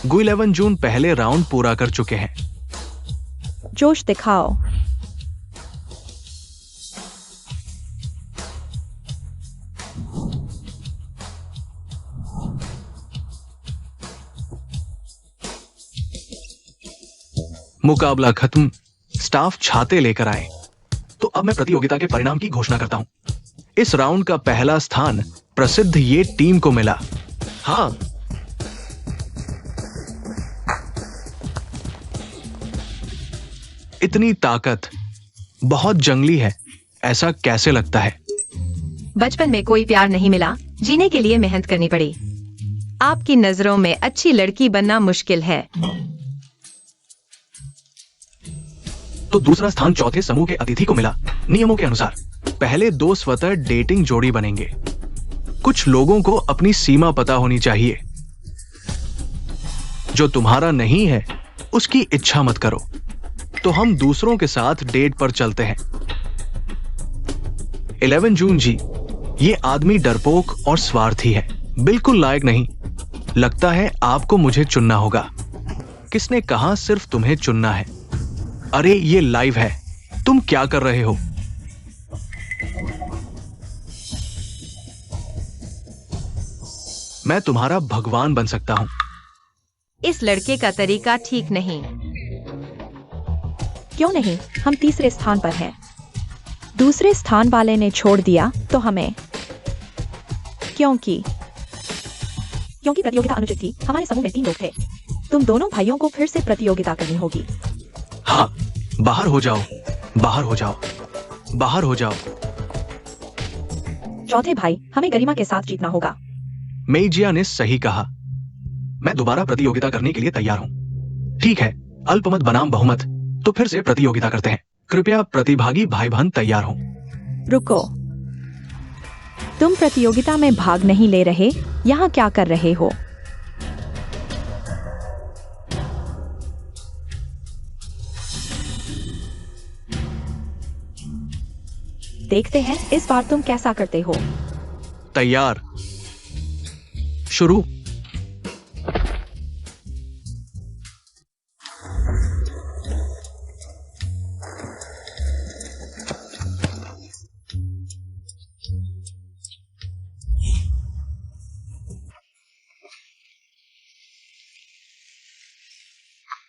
गुइलेवन जून पहले राउंड पूरा कर चुके हैं। जोश दिखाओ। मुकाबला खत्म। स्टाफ छाते लेकर आए। तो अब मैं प्रतियोगिता के परिणाम की घोषणा करता हूं। इस राउंड का पहला स्थान प्रसिद्ध ये टीम को मिला। हाँ, इतनी ताकत, बहुत जंगली है। ऐसा कैसे लगता है? बचपन में कोई प्यार नहीं मिला, जीने के लिए मेहनत करनी पड़ी। आपकी नजरों में अच्छी लड़की बनना मुश्किल है। तो दूसरा स्थान चौथे समूह के अतिथि को मिला। नियमों के अनुसार पहले 2 स्वतः डेटिंग जोड़ी बनेंगे। कुछ लोगों को अपनी सीमा पता होनी चाहिए। जो तुम्हारा नहीं है उसकी इच्छा मत करो। तो हम दूसरों के साथ डेट पर चलते हैं। 11 जून जी, ये आदमी डरपोक और स्वार्थी है, बिल्कुल लायक नहीं। लगता है आपको मुझे चुनना होगा। किसने कहा सिर्फ तुम्हें चुनना है? अरे ये लाइव है, तुम क्या कर रहे हो? मैं तुम्हारा भगवान बन सकता हूं। इस लड़के का तरीका ठीक नहीं। क्यों नहीं, हम तीसरे स्थान पर हैं। दूसरे स्थान वाले ने छोड़ दिया तो हमें क्योंकि प्रतियोगिता अनुचित थी। हमारे समूह में 3 लोग थे। तुम दोनों भाइयों को फिर से प्रतियोगिता करनी होगी। हाँ, बाहर हो जाओ, बाहर हो जाओ, बाहर हो जाओ। चौथे भाई, हमें गरिमा के साथ जीतना होगा। मेइजिया ने सही कहा। मैं दोबारा प्रतियोगिता करने के लिए तैयार हूं। ठीक है, अल्पमत बनाम बहुमत। तो फिर से प्रतियोगिता करते हैं। कृपया प्रतिभागी भाई बहन तैयार हो। रुको, तुम प्रतियोगिता में भाग नहीं ले रहे, यहाँ क्या कर रहे हो? देखते हैं इस बार तुम कैसा करते हो। तैयार, शुरू।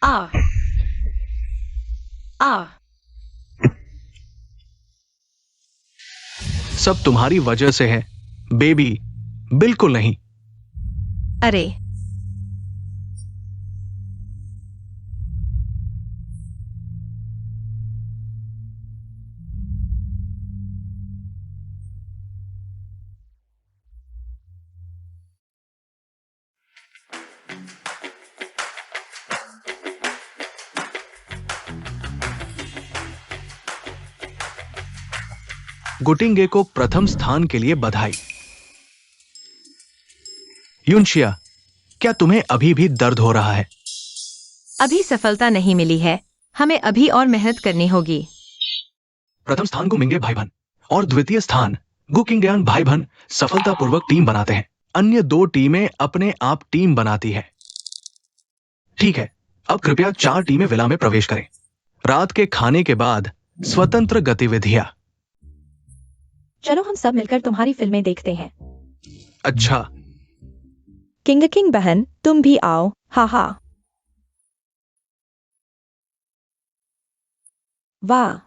आ सब तुम्हारी वजह से है बेबी, बिल्कुल नहीं। अरे गुटिंगे को प्रथम स्थान के लिए बधाई। युनशिया, क्या तुम्हें अभी भी दर्द हो रहा है? अभी सफलता नहीं मिली है, हमें अभी और मेहनत करनी होगी। प्रथम स्थान को मिंगे भाई बहन और द्वितीय स्थान गुकिंगडियान भाई बहन सफलतापूर्वक टीम बनाते हैं। अन्य 2 टीमें अपने आप टीम बनाती है। ठीक है, अब कृपया 4 टीमें विला में प्रवेश करें। रात के खाने के बाद स्वतंत्र गतिविधियां। चलो हम सब मिलकर तुम्हारी फिल्में देखते हैं। अच्छा, किंग बहन तुम भी आओ। हा हा। वाह,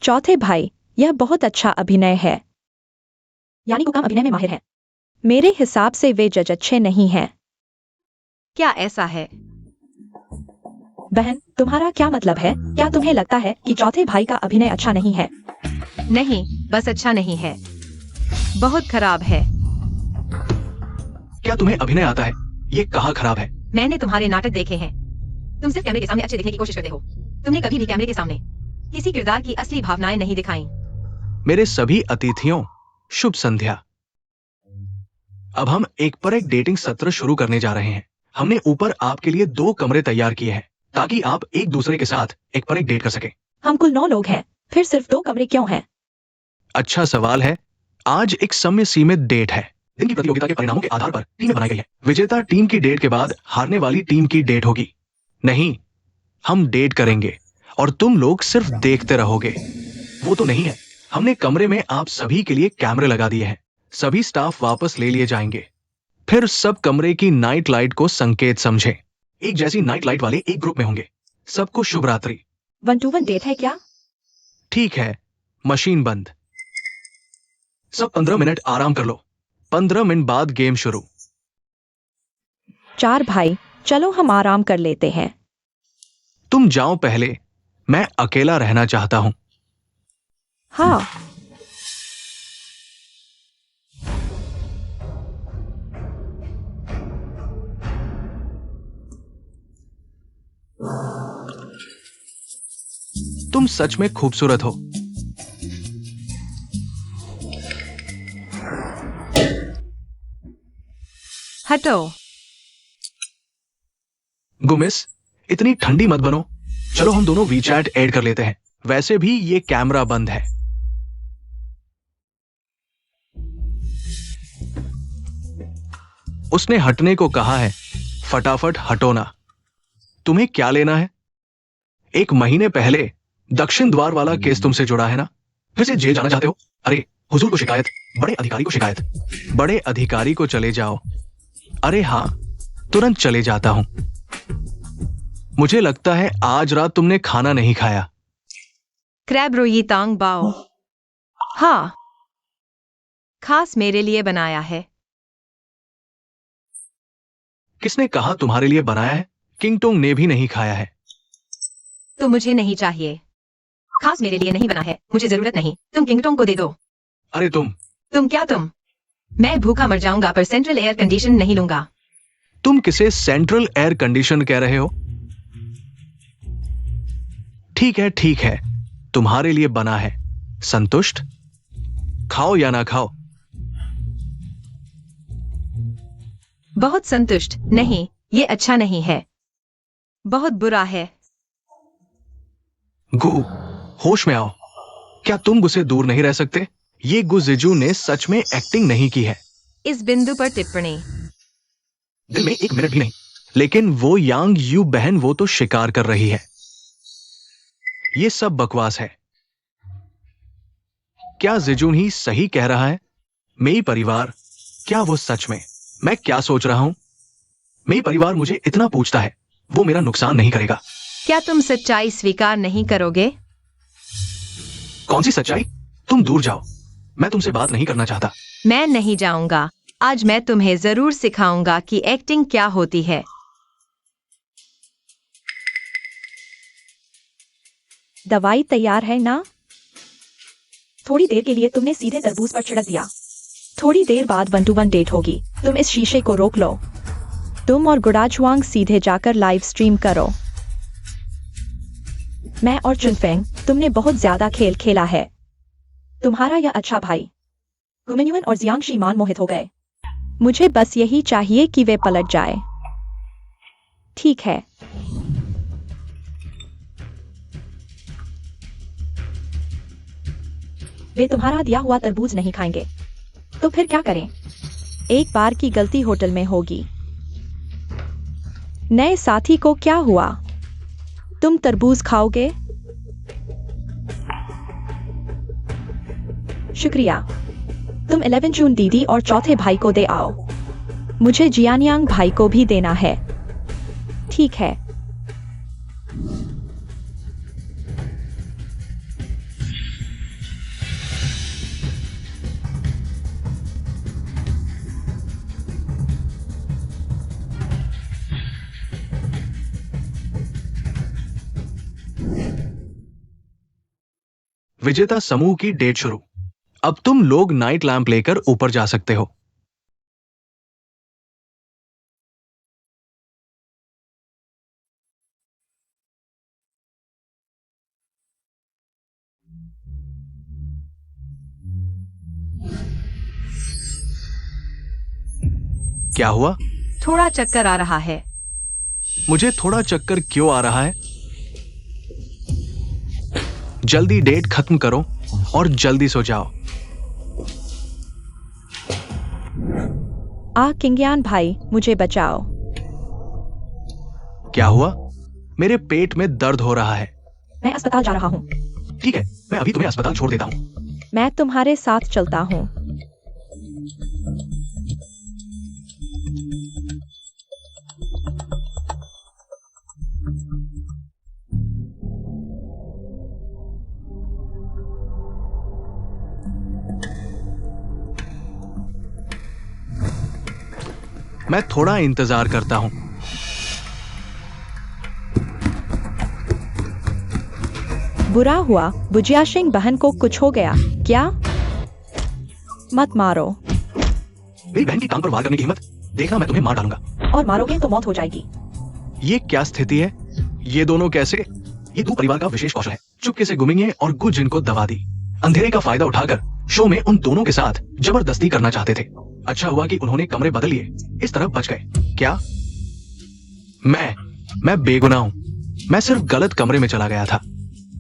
चौथे भाई, यह बहुत अच्छा अभिनय है। यानी को कम अभिनय में माहिर है। मेरे हिसाब से वे जज अच्छे नहीं हैं। क्या ऐसा है? बहन, तुम्हारा क्या मतलब है? क्या तुम्हें लगता है कि चौथे भाई का अभिनय अच्छा नहीं है? नहीं, बस अच्छा नहीं है, बहुत खराब है। क्या तुम्हें अभिनय आता है? ये कहाँ खराब है? मैंने तुम्हारे नाटक देखे हैं। तुम सिर्फ कैमरे के सामने अच्छे दिखने की कोशिश करते हो। तुमने कभी भी कैमरे के सामने किसी किरदार की असली भावनाएं नहीं दिखाई। मेरे सभी अतिथियों, शुभ संध्या। अब हम एक पर एक डेटिंग सत्र शुरू करने जा रहे हैं। हमने ऊपर आपके लिए 2 कमरे तैयार किए हैं ताकि आप एक दूसरे के साथ एक पर एक डेट कर सकें। हम कुल 9 लोग हैं, फिर सिर्फ 2 कमरे क्यों हैं? अच्छा सवाल है। आज एक समय सीमित डेट है। दिन की प्रतियोगिता के परिणामों के आधार पर टीमें बनाई गई है। विजेता टीम की डेट के बाद हारने वाली टीम की डेट होगी। नहीं, हम डेट करेंगे और तुम लोग सिर्फ देखते रहोगे। वो तो नहीं है। हमने कमरे में आप सभी के लिए कैमरे लगा दिए हैं। सभी स्टाफ वापस ले लिए जाएंगे। फिर सब कमरे की नाइट लाइट को संकेत समझें। एक जैसी नाइट लाइट वाले एक ग्रुप में होंगे। सबको शुभ रात्रि। 1-to-1 डेट है क्या? ठीक है, मशीन बंद। सब 15 मिनट आराम कर लो। 15 मिनट बाद गेम शुरू। 4 भाई, चलो हम आराम कर लेते हैं। तुम जाओ पहले, मैं अकेला रहना चाहता हूं। हाँ। तुम सच में खूबसूरत हो। हटो। गुमिस, इतनी ठंडी मत बनो। चलो हम दोनों वीचैट ऐड कर लेते हैं। वैसे भी ये कैमरा बंद है। उसने हटने को कहा है। फटाफट हटो ना। तुम्हें क्या लेना है? 1 महीने पहले दक्षिण द्वार वाला केस तुमसे जुड़ा है ना? फिर से जेल जाना चाहते हो? अरे, हुजूर को शिकायत, बड़े अधिकारी को शिकायत। बड़े अधिकारी को चले जाओ। अरे हाँ, तुरंत चले जाता हूं। मुझे लगता है आज रात तुमने खाना नहीं खाया। क्रैब रोई तांग बाओ। हाँ, खास मेरे लिए बनाया है। किसने कहा तुम्हारे लिए बनाया है? किंगटोंग ने भी नहीं खाया है। तो मुझे नहीं चाहिए। खास मेरे लिए नहीं बना है, मुझे जरूरत नहीं। तुम किंगटोंग को दे दो। अरे तुम क्या तुम? मैं भूखा मर जाऊंगा पर सेंट्रल एयर कंडीशन नहीं लूंगा। तुम किसे सेंट्रल एयर कंडीशन कह रहे हो? ठीक है, तुम्हारे लिए बना है। संतुष्ट? खाओ या ना खाओ। बहुत संतुष्ट नहीं, ये अच्छा नहीं है, बहुत बुरा है। गु, होश में आओ। क्या तुम गुस्से दूर नहीं रह सकते? ये गु जिजू ने सच में एक्टिंग नहीं की है। इस बिंदु पर टिप्पणी। दिल में 1 मिनट भी नहीं। लेकिन वो यांग यू बहन, वो तो शिकार कर रही है। ये सब बकवास है। क्या जिजून ही सही कह रहा है? मेरी परिवार, क्या वो सच में? मैं क्या सोच रहा हूं? मेरी परिवार मुझे इतना पूछता है, वो मेरा नुकसान नहीं करेगा। क्या तुम सच्चाई स्वीकार नहीं करोगे? कौन सी सच्चाई? तुम दूर जाओ, मैं तुमसे बात नहीं करना चाहता। मैं नहीं जाऊंगा। आज मैं तुम्हें जरूर सिखाऊंगा कि एक्टिंग क्या होती है। दवाई तैयार है ना? थोड़ी देर के लिए तुमने सीधे तरबूज पर छिड़क दिया। थोड़ी देर बाद 1-to-1 डेट होगी। तुम इस शीशे को रोक लो। तुम और गुडाचुआंग सीधे जाकर लाइव स्ट्रीम करो। मैं और चुनफेंग, तुमने बहुत ज्यादा खेल खेला है। तुम्हारा यह अच्छा भाई गुमिन्युन और जियांग मान मोहित हो गए। मुझे बस यही चाहिए कि वे पलट जाए। ठीक है। वे तुम्हारा दिया हुआ तरबूज नहीं खाएंगे। तो फिर क्या करें? एक बार की गलती होटल में होगी। नए साथी को क्या हुआ? तुम तरबूज खाओगे? शुक्रिया। तुम 11 जून दीदी और चौथे भाई को दे आओ। मुझे जियानियांग भाई को भी देना है। ठीक है। विजेता समूह की डेट शुरू। अब तुम लोग नाइट लैंप लेकर ऊपर जा सकते हो। क्या हुआ? थोड़ा चक्कर आ रहा है। मुझे थोड़ा चक्कर क्यों आ रहा है? जल्दी डेट खत्म करो और जल्दी सो जाओ। किंगयान भाई, मुझे बचाओ। क्या हुआ? मेरे पेट में दर्द हो रहा है। मैं अस्पताल जा रहा हूँ। ठीक है, मैं अभी तुम्हें अस्पताल छोड़ देता हूँ। मैं तुम्हारे साथ चलता हूँ। मैं थोड़ा इंतजार करता हूं। बुरा हुआ, बुजिया सिंह बहन को कुछ हो गया क्या? मत मारो। मेरी बहन की टांग पर वार करने की हिम्मत? देखना, मैं तुम्हें मार डालूंगा। और मारोगे तो मौत हो जाएगी। ये क्या स्थिति है? ये दोनों कैसे? ये दो परिवार का विशेष कौशल है। चुपके से गुमिंगे और कुछ इनको दबा दी। अंधेरे का फायदा उठाकर शो में उन दोनों के साथ जबरदस्ती करना चाहते थे। अच्छा हुआ कि उन्होंने कमरे बदल लिए, इस तरह बच गए। क्या? मैं बेगुनाह हूं। मैं सिर्फ गलत कमरे में चला गया था।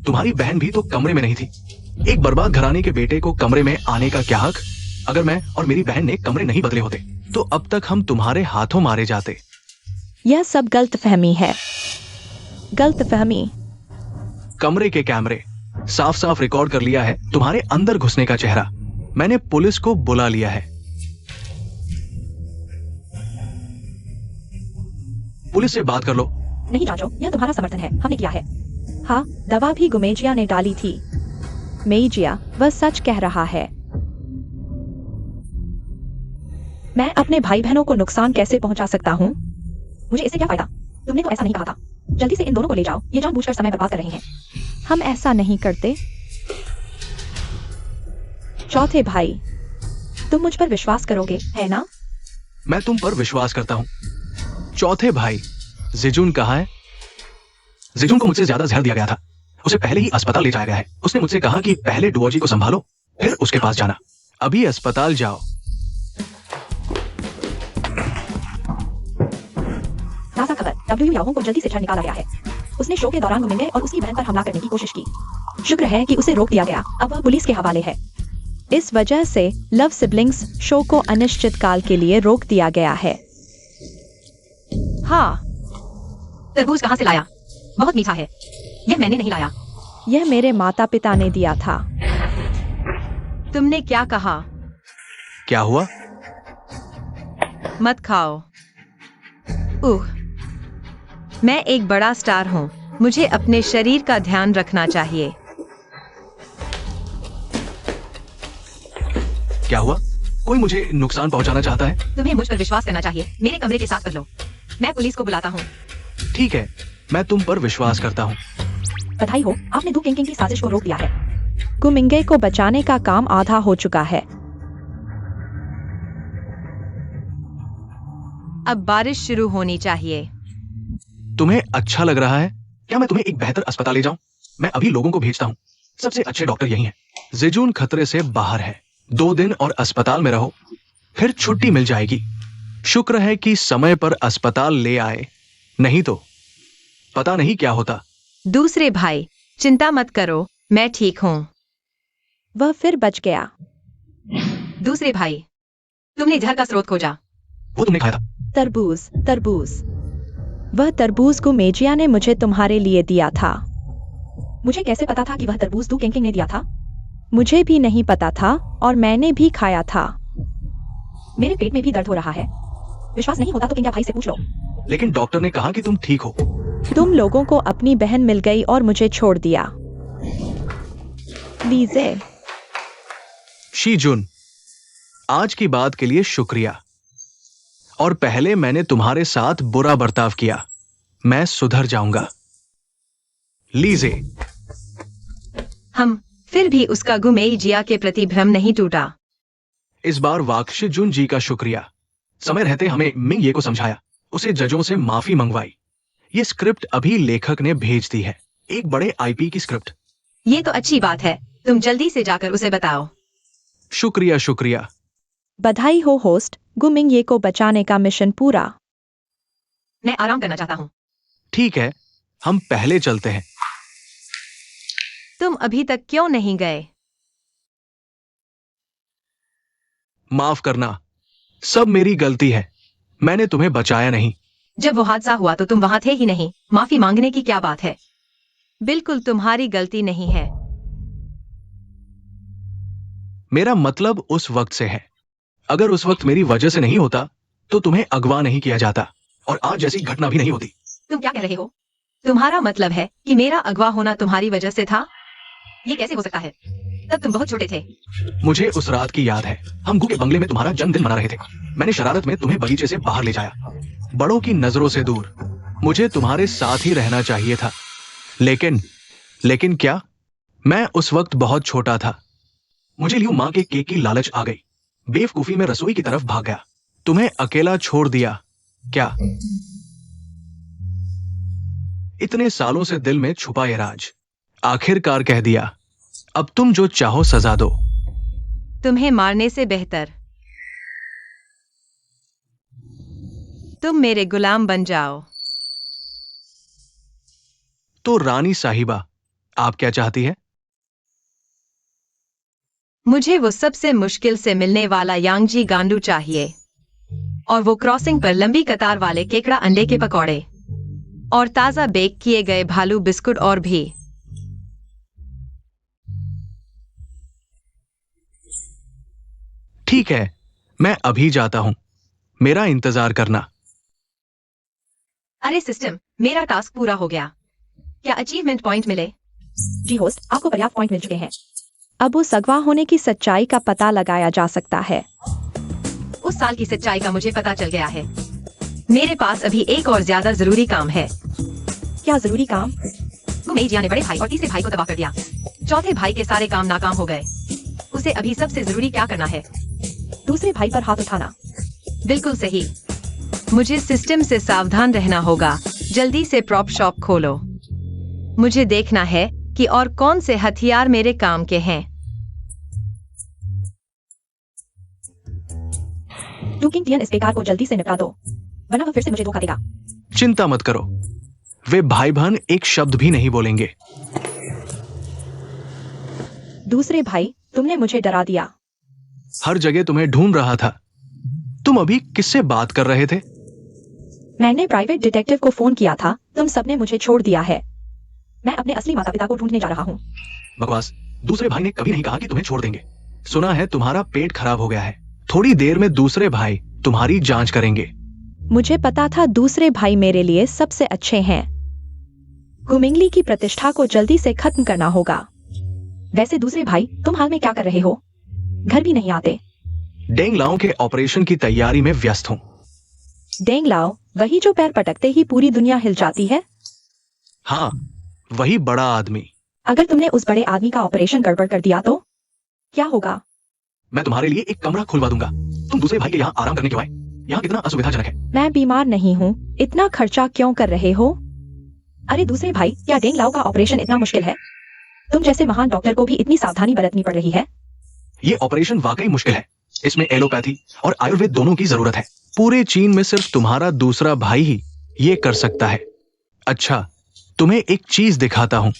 तुम्हारी बहन भी तो कमरे में नहीं थी। एक बर्बाद घराने के बेटे को कमरे में आने का क्या हक? अगर मैं और मेरी बहन ने कमरे नहीं बदले होते तो अब तक हम तुम्हारे हाथों मारे जाते। यह सब गलतफहमी है। गलतफहमी। कमरे के कैमरे साफ साफ रिकॉर्ड कर लिया है तुम्हारे अंदर घुसने का चेहरा। मैंने पुलिस को बुला लिया है। पुलिस से बात कर लो। नहीं जांचो, यह तुम्हारा समर्थन है। हमने किया है। हाँ, दवा भी गुमेजिया ने डाली थी। मेजिया, वह सच कह रहा है। मैं अपने भाई बहनों को नुकसान कैसे पहुंचा सकता हूँ? मुझे इससे क्या फायदा? तुमने तो ऐसा नहीं कहा था। जल्दी से इन दोनों को ले जाओ, ये जानबूझकर समय बर्बाद कर रहे हैं। हम ऐसा नहीं करते। चौथे भाई, तुम मुझ पर विश्वास करोगे, है ना? मैं तुम पर विश्वास करता हूं। चौथे भाई, जिजुन कहाँ है? जिजुन को मुझसे ज्यादा जहर दिया गया था। उसे पहले ही अस्पताल ले जाया गया है। उसने मुझसे कहा कि पहले डुओजी को संभालो, फिर उसके पास जाना। अभी अस्पताल जाओ। ताजा खबर, डब्ल्यू याओ को जल्दी से छड़ निकाला गया है। उसने शो के दौरान गुमिंगे और उसकी बहन पर हमला करने की कोशिश की। शुक्र है कि उसे रोक दिया गया। अब वह पुलिस के हवाले है। इस वजह से लव सिबलिंग्स शो को अनिश्चित काल के लिए रोक दिया गया है। हाँ, तरबूज कहाँ से लाया? बहुत मीठा है। यह मैंने नहीं लाया। यह मेरे माता पिता ने दिया था। तुमने क्या कहा? क्या हुआ? मत खाओ। मैं एक बड़ा स्टार हूँ। मुझे अपने शरीर का ध्यान रखना चाहिए। क्या हुआ? कोई मुझे नुकसान पहुंचाना चाहता है? तुम्हें मुझ पर विश्वास करना चाहिए। मेरे कमरे के साथ बदलो। मैं पुलिस को बुलाता हूँ। ठीक है, मैं तुम पर विश्वास करता हूँ। बधाई हो, आपने दू किंग की साजिश को रोक दिया है। गुमिंगे को बचाने का काम आधा हो चुका है। अब बारिश शुरू होनी चाहिए। तुम्हें अच्छा लग रहा है? क्या मैं तुम्हें एक बेहतर अस्पताल ले जाऊं? मैं अभी लोगों को भेजता हूँ। सबसे अच्छे डॉक्टर यही हैं। जिजून खतरे से बाहर है। 2 दिन और अस्पताल में रहो, फिर छुट्टी मिल जाएगी। शुक्र है कि समय पर अस्पताल ले आए, नहीं तो पता नहीं क्या होता। दूसरे भाई, चिंता मत करो, मैं ठीक हूँ। वह फिर बच गया। दूसरे भाई, तुमने जहर का स्रोत खोजा। वो तुमने खाया था। तरबूज, तरबूज। वह तरबूज को मेजिया ने मुझे तुम्हारे लिए दिया था। मुझे कैसे पता था कि वह तरबूज तू किंग ने दिया था? मुझे भी नहीं पता था और मैंने भी खाया था। मेरे पेट में भी दर्द हो रहा है। विश्वास नहीं होता तो किंग भाई से पूछ लो। लेकिन डॉक्टर ने कहा कि तुम ठीक हो। तुम लोगों को अपनी बहन मिल गई और मुझे छोड़ दिया। लीजे। शीजुन, आज की बात के लिए शुक्रिया। और पहले मैंने तुम्हारे साथ बुरा बर्ताव किया। मैं सुधर जाऊंगा। लीजे। हम फिर भी उसका गुमेई जिया के प्रति भ्रम नहीं टूटा। इस बार वाकशिजुन जी का शुक्रिया। समय रहते हमें मिंग ये को समझाया, उसे जजों से माफी मंगवाई। ये स्क्रिप्ट अभी लेखक ने भेज दी है, एक बड़े आईपी की स्क्रिप्ट। ये तो अच्छी बात है, तुम जल्दी से जाकर उसे बताओ। शुक्रिया शुक्रिया। बधाई हो होस्ट, गुमिंग ये को बचाने का मिशन पूरा। मैं आराम करना चाहता हूँ। ठीक है, हम पहले चलते हैं। तुम अभी तक क्यों नहीं गए? माफ करना, सब मेरी गलती है। मैंने तुम्हें बचाया नहीं। जब वो हादसा हुआ तो तुम वहां थे ही नहीं। माफी मांगने की क्या बात है? बिल्कुल तुम्हारी गलती नहीं है। मेरा मतलब उस वक्त से है। अगर उस वक्त मेरी वजह से नहीं होता तो तुम्हें अगवा नहीं किया जाता और आज जैसी घटना भी नहीं होती। तुम क्या कह रहे हो? तुम्हारा मतलब है कि मेरा अगवा होना तुम्हारी वजह से था? ये कैसे हो सकता है? तब तुम बहुत छोटे थे। मुझे उस रात की याद है। हम गु के बंगले में तुम्हारा जन्मदिन मना रहे थे। मैंने शरारत में तुम्हें बगीचे से बाहर ले जाया, बड़ों की नजरों से दूर। मुझे तुम्हारे साथ ही रहना चाहिए था, लेकिन क्या? मैं उस वक्त बहुत छोटा था। मुझे लियू माँ के केक की लालच आ गई। बेवकूफी में रसोई की तरफ भाग गया, तुम्हें अकेला छोड़ दिया। क्या इतने सालों से दिल में छुपा ये राज आखिरकार कह दिया। अब तुम जो चाहो सजा दो। तुम्हें मारने से बेहतर तुम मेरे गुलाम बन जाओ। तो रानी साहिबा, आप क्या चाहती है? मुझे वो सबसे मुश्किल से मिलने वाला यांगजी गांडू चाहिए, और वो क्रॉसिंग पर लंबी कतार वाले केकड़ा अंडे के पकौड़े, और ताजा बेक किए गए भालू बिस्कुट, और भी। ठीक है, मैं अभी जाता हूं। मेरा इंतजार करना। अरे सिस्टम, मेरा टास्क पूरा हो गया। क्या अचीवमेंट पॉइंट मिले? जी होस्ट, आपको पर्याप्त पॉइंट मिल चुके हैं। अब उस अगवा होने की सच्चाई का पता लगाया जा सकता है। उस साल की सच्चाई का मुझे पता चल गया है। मेरे पास अभी एक और ज्यादा जरूरी काम है। क्या जरूरी काम? गुमेजिया ने बड़े भाई और तीसरे भाई को तबाह कर दिया। चौथे भाई के सारे काम नाकाम हो गए। उसे अभी सबसे जरूरी क्या करना है? दूसरे भाई पर हाथ उठाना। बिल्कुल सही। मुझे सिस्टम से सावधान रहना होगा। जल्दी से प्रॉप शॉप खोलो। मुझे देखना है कि और कौन से हथियार मेरे काम के हैं। किंग इस बेकार को जल्दी से निपटा दो, वरना वो फिर से मुझे धोखा देगा। चिंता मत करो, वे भाई बहन एक शब्द भी नहीं बोलेंगे। दूसरे भाई, तुमने मुझे डरा दिया। हर जगह तुम्हें ढूंढ रहा था। तुम अभी किससे बात कर रहे थे? मैंने प्राइवेट डिटेक्टिव को फोन किया था। तुम सबने मुझे छोड़ दिया है। मैं अपने असली माता पिता को ढूंढने जा रहा हूँ। बकवास। दूसरे भाई ने कभी नहीं कहा कि तुम्हें छोड़ देंगे। सुना है तुम्हारा पेट खराब हो गया है। थोड़ी देर में दूसरे भाई तुम्हारी जांच करेंगे। मुझे पता था दूसरे भाई मेरे लिए सबसे अच्छे हैं। गुमिंगली की प्रतिष्ठा को जल्दी से खत्म करना होगा। वैसे दूसरे भाई, तुम हाल में क्या कर रहे हो? घर भी नहीं आते। डेंग लाओ के ऑपरेशन की तैयारी में व्यस्त हूँ। डेंग लाओ, वही जो पैर पटकते ही पूरी दुनिया हिल जाती है? हाँ, वही बड़ा आदमी। अगर तुमने उस बड़े आदमी का ऑपरेशन गड़बड़ कर दिया तो क्या होगा? मैं तुम्हारे लिए एक कमरा खुलवा दूंगा। तुम दूसरे भाई के यहाँ आराम करने क्यों आए? यहाँ कितना असुविधाजनक है। मैं बीमार नहीं हूँ, इतना खर्चा क्यों कर रहे हो? अरे दूसरे भाई, क्या डेंग लाओ का ऑपरेशन इतना मुश्किल है? तुम जैसे महान डॉक्टर को भी इतनी सावधानी बरतनी पड़ रही है। ये ऑपरेशन वाकई मुश्किल है। इसमें एलोपैथी और आयुर्वेद दोनों की जरूरत है। पूरे चीन में सिर्फ तुम्हारा दूसरा भाई ही ये कर सकता है। अच्छा, तुम्हें एक चीज दिखाता हूं।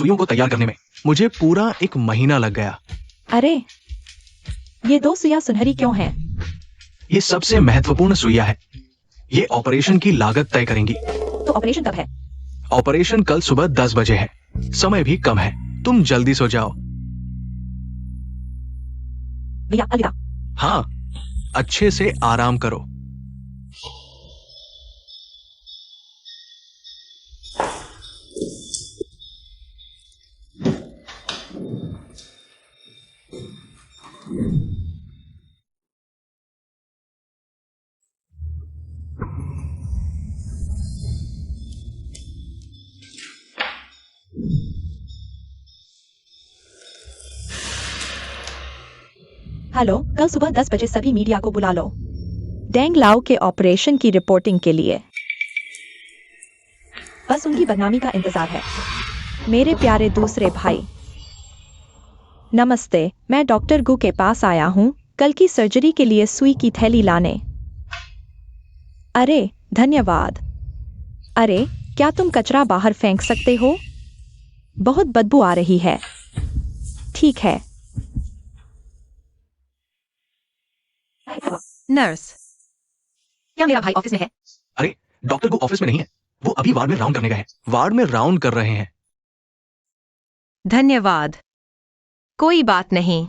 सुइयों को तैयार करने में मुझे पूरा 1 महीना लग गया। अरे, ये 2 सुइयां सुनहरी क्यों हैं? ये सबसे महत्वपूर्ण सुइयां है। ये ऑपरेशन की लागत तय करेंगी। तो ऑपरेशन कब है? ऑपरेशन कल सुबह 10 बजे है। समय भी कम है। तुम जल्दी सो जाओ। भैया अलविदा। हाँ, अच्छे से आराम करो। हेलो, कल सुबह 10 बजे सभी मीडिया को बुला लो। डेंग लाओ के ऑपरेशन की रिपोर्टिंग के लिए। बस उनकी बदनामी का इंतजार है। मेरे प्यारे दूसरे भाई, नमस्ते। मैं डॉक्टर गु के पास आया हूँ कल की सर्जरी के लिए सुई की थैली लाने। अरे धन्यवाद। अरे, क्या तुम कचरा बाहर फेंक सकते हो? बहुत बदबू आ रही है। ठीक है। नर्स, क्या मेरा भाई ऑफिस में है? अरे, डॉक्टर को ऑफिस में नहीं है। वो अभी वार्ड में राउंड करने गए हैं। वार्ड में राउंड कर रहे हैं। धन्यवाद। कोई बात नहीं।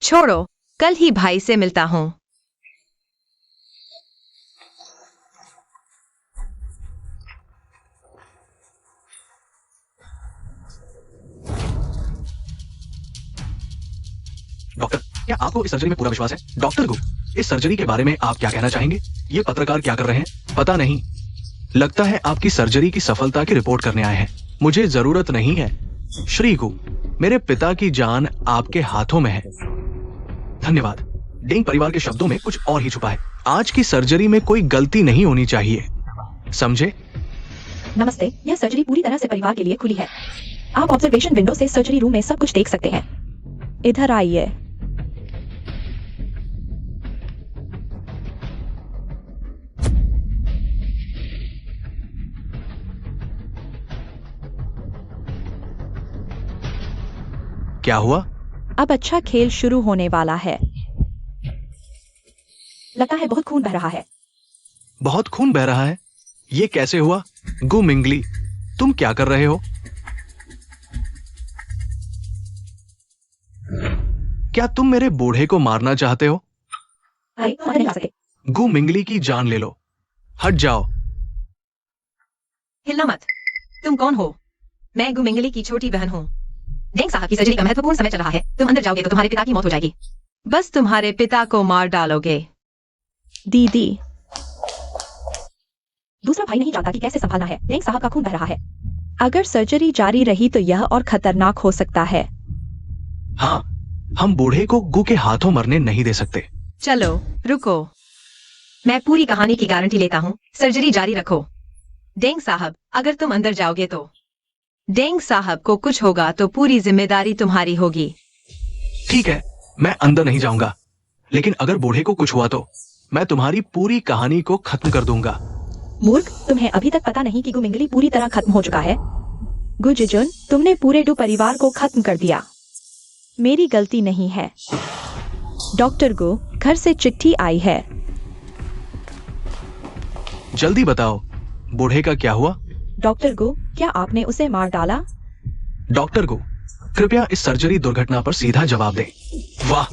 छोड़ो, कल ही भाई से मिलता हूँ। डॉक्टर, क्या आपको इस सर्जरी में पूरा विश्वास है? डॉक्टर को इस सर्जरी के बारे में आप क्या कहना चाहेंगे? ये पत्रकार क्या कर रहे हैं पता नहीं। लगता है आपकी सर्जरी की सफलता की रिपोर्ट करने आए हैं। मुझे जरूरत नहीं है। श्री गु, मेरे पिता की जान आपके हाथों में है। धन्यवाद। डेंग परिवार के शब्दों में कुछ और ही छुपा है। आज की सर्जरी में कोई गलती नहीं होनी चाहिए, समझे? नमस्ते, यह सर्जरी पूरी तरह से परिवार के लिए खुली है। आप ऑब्जर्वेशन विंडो से सर्जरी रूम में सब कुछ देख सकते हैं। इधर आइए। क्या हुआ? अब अच्छा खेल शुरू होने वाला है। लगता है बहुत खून बह रहा है। बहुत खून बह रहा है? ये कैसे हुआ? गु मिंगली, तुम क्या कर रहे हो? क्या तुम मेरे बूढ़े को मारना चाहते हो? नहीं आ सके। गु मिंगली की जान ले लो। हट जाओ। हिलना मत। तुम कौन हो? मैं गुमिंगली की छोटी बहन हूँ। डेंग साहब की सर्जरी का महत्वपूर्ण समय चल रहा है। तुम अंदर जाओगे तो तुम्हारे पिता की मौत हो जाएगी। बस तुम्हारे पिता को मार डालोगे। दीदी, दूसरा भाई नहीं जानता कि कैसे संभालना है। डेंग साहब का खून बह रहा है। अगर सर्जरी जारी रही तो यह और खतरनाक हो सकता है। हाँ, हम बूढ़े को गु के हाथों मरने नहीं दे सकते। चलो रुको, मैं पूरी कहानी की गारंटी लेता हूँ। सर्जरी जारी रखो। डेंग साहब, अगर तुम अंदर जाओगे तो डेंग साहब को कुछ होगा तो पूरी जिम्मेदारी तुम्हारी होगी। ठीक है, मैं अंदर नहीं जाऊंगा, लेकिन अगर बूढ़े को कुछ हुआ तो मैं तुम्हारी पूरी कहानी को खत्म कर दूंगा। मूर्ख, तुम्हें अभी तक पता नहीं कि गु मिंगली पूरी तरह खत्म हो चुका है। गु जिजुन, तुमने पूरे डू परिवार को खत्म कर दिया। मेरी गलती नहीं है। डॉक्टर गु, घर से चिट्ठी आई है। जल्दी बताओ, बूढ़े का क्या हुआ? डॉक्टर गु, क्या आपने उसे मार डाला? डॉक्टर को कृपया इस सर्जरी दुर्घटना पर सीधा जवाब दें। वाह,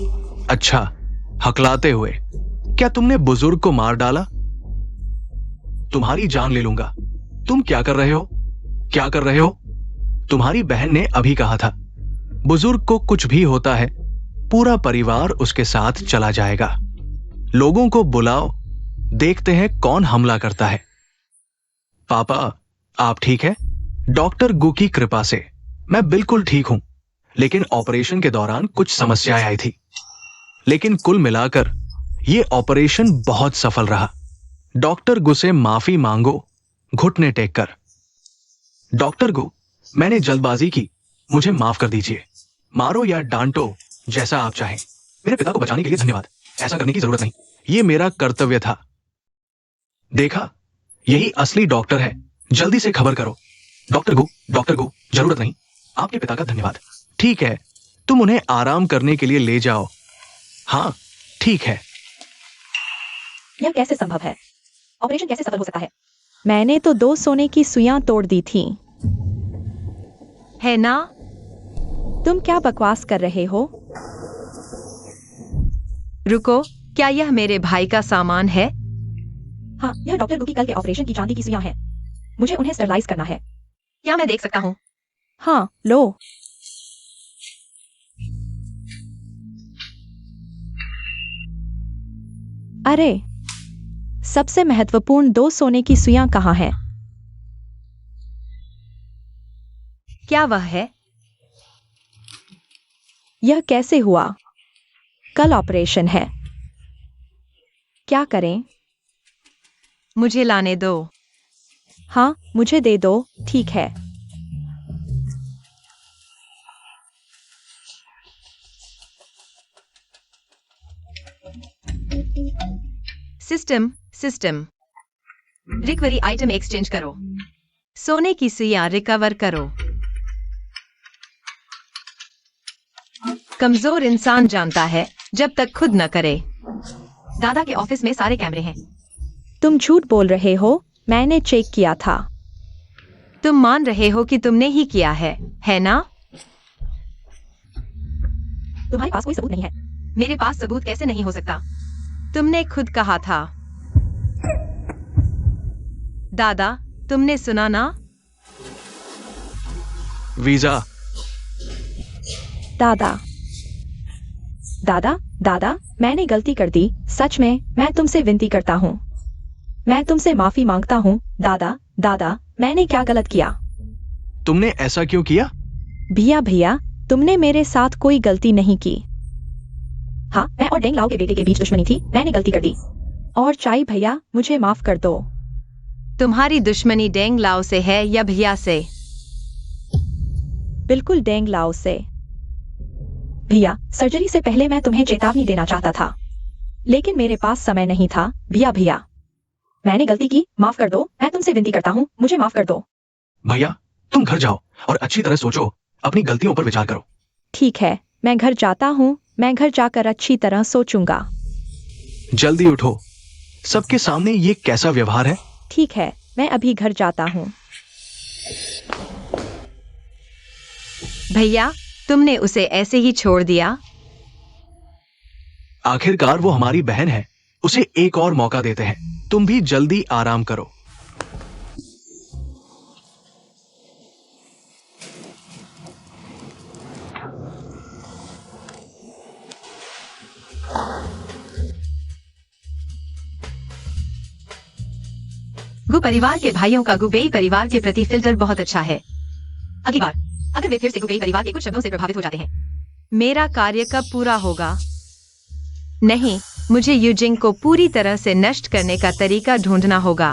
अच्छा, हकलाते हुए। क्या तुमने बुजुर्ग को मार डाला? तुम्हारी जान ले लूंगा। तुम क्या कर रहे हो? क्या कर रहे हो? तुम्हारी बहन ने अभी कहा था, बुजुर्ग को कुछ भी होता है पूरा परिवार उसके साथ चला जाएगा। लोगों को बुलाओ, देखते हैं कौन हमला करता है। पापा, आप ठीक है? डॉक्टर गु की कृपा से मैं बिल्कुल ठीक हूं, लेकिन ऑपरेशन के दौरान कुछ समस्याएं आई थी। लेकिन कुल मिलाकर यह ऑपरेशन बहुत सफल रहा। डॉक्टर गु से माफी मांगो घुटने टेक कर। डॉक्टर गु, मैंने जल्दबाजी की, मुझे माफ कर दीजिए। मारो या डांटो, जैसा आप चाहें। मेरे पिता को बचाने के लिए धन्यवाद। ऐसा करने की जरूरत नहीं, ये मेरा कर्तव्य था। देखा, यही असली डॉक्टर है। जल्दी से खबर करो। डॉक्टर गो, जरूरत नहीं। आपके पिता का धन्यवाद। ठीक है, तुम उन्हें आराम करने के लिए ले जाओ। हाँ, ठीक है। यह कैसे संभव है? ऑपरेशन कैसे सफल हो सकता है? मैंने तो 2 सोने की सुइयां तोड़ दी थी। है ना? तुम क्या बकवास कर रहे हो? रुको, क्या यह मेरे भाई का सामान है? हाँ, यह डॉक्टर गु की कल के ऑपरेशन की चांदी की सुइयां हैं। मुझे उन्हें स्टरलाइज करना है। क्या मैं देख सकता हूँ? हाँ, लो। अरे, सबसे महत्वपूर्ण 2 सोने की सुइयां कहाँ हैं? क्या वह है? यह कैसे हुआ? कल ऑपरेशन है। क्या करें? मुझे लाने दो। हाँ, मुझे दे दो। ठीक है। सिस्टम रिकवरी आइटम एक्सचेंज करो। सोने की सुइयां रिकवर करो। कमजोर इंसान जानता है जब तक खुद न करे। दादा के ऑफिस में सारे कैमरे हैं। तुम झूठ बोल रहे हो। मैंने चेक किया था। तुम मान रहे हो कि तुमने ही किया है ना? तुम्हारे पास कोई सबूत नहीं है। मेरे पास सबूत कैसे नहीं हो सकता? तुमने खुद कहा था। दादा, तुमने सुना ना? वीजा। दादा, दादा, दादा, मैंने गलती कर दी। सच में, मैं तुमसे विनती करता हूँ। मैं तुमसे माफी मांगता हूँ। दादा, दादा, मैंने क्या गलत किया? तुमने ऐसा क्यों किया? भैया, तुमने मेरे साथ कोई गलती नहीं की। हाँ, मैं और डेंग लाओ के बेटे के बीच दुश्मनी थी। मैंने गलती कर दी। और चाई भैया, मुझे माफ कर दो। तुम्हारी दुश्मनी डेंग लाओ से है या भैया से? बिल्कुल डेंग लाओ से। भैया, सर्जरी से पहले मैं तुम्हें चेतावनी देना चाहता था, लेकिन मेरे पास समय नहीं था। भैया, मैंने गलती की। माफ कर दो। मैं तुमसे विनती करता हूँ, मुझे माफ कर दो। भैया, तुम घर जाओ और अच्छी तरह सोचो। अपनी गलतियों पर विचार करो। ठीक है, मैं घर जाता हूँ। मैं घर जाकर अच्छी तरह सोचूंगा। जल्दी उठो। सबके सामने ये कैसा व्यवहार है? ठीक है, मैं अभी घर जाता हूँ। भैया, तुमने उसे ऐसे ही छोड़ दिया? आखिरकार वो हमारी बहन है। उसे एक और मौका देते हैं। तुम भी जल्दी आराम करो। गु परिवार के भाइयों का गुबेई परिवार के प्रति फिल्टर बहुत अच्छा है। अगली बार अगर वे फिर से गुबेई परिवार के कुछ शब्दों से प्रभावित हो जाते हैं। मेरा कार्य कब पूरा होगा? नहीं, मुझे यूजिंग को पूरी तरह से नष्ट करने का तरीका ढूंढना होगा।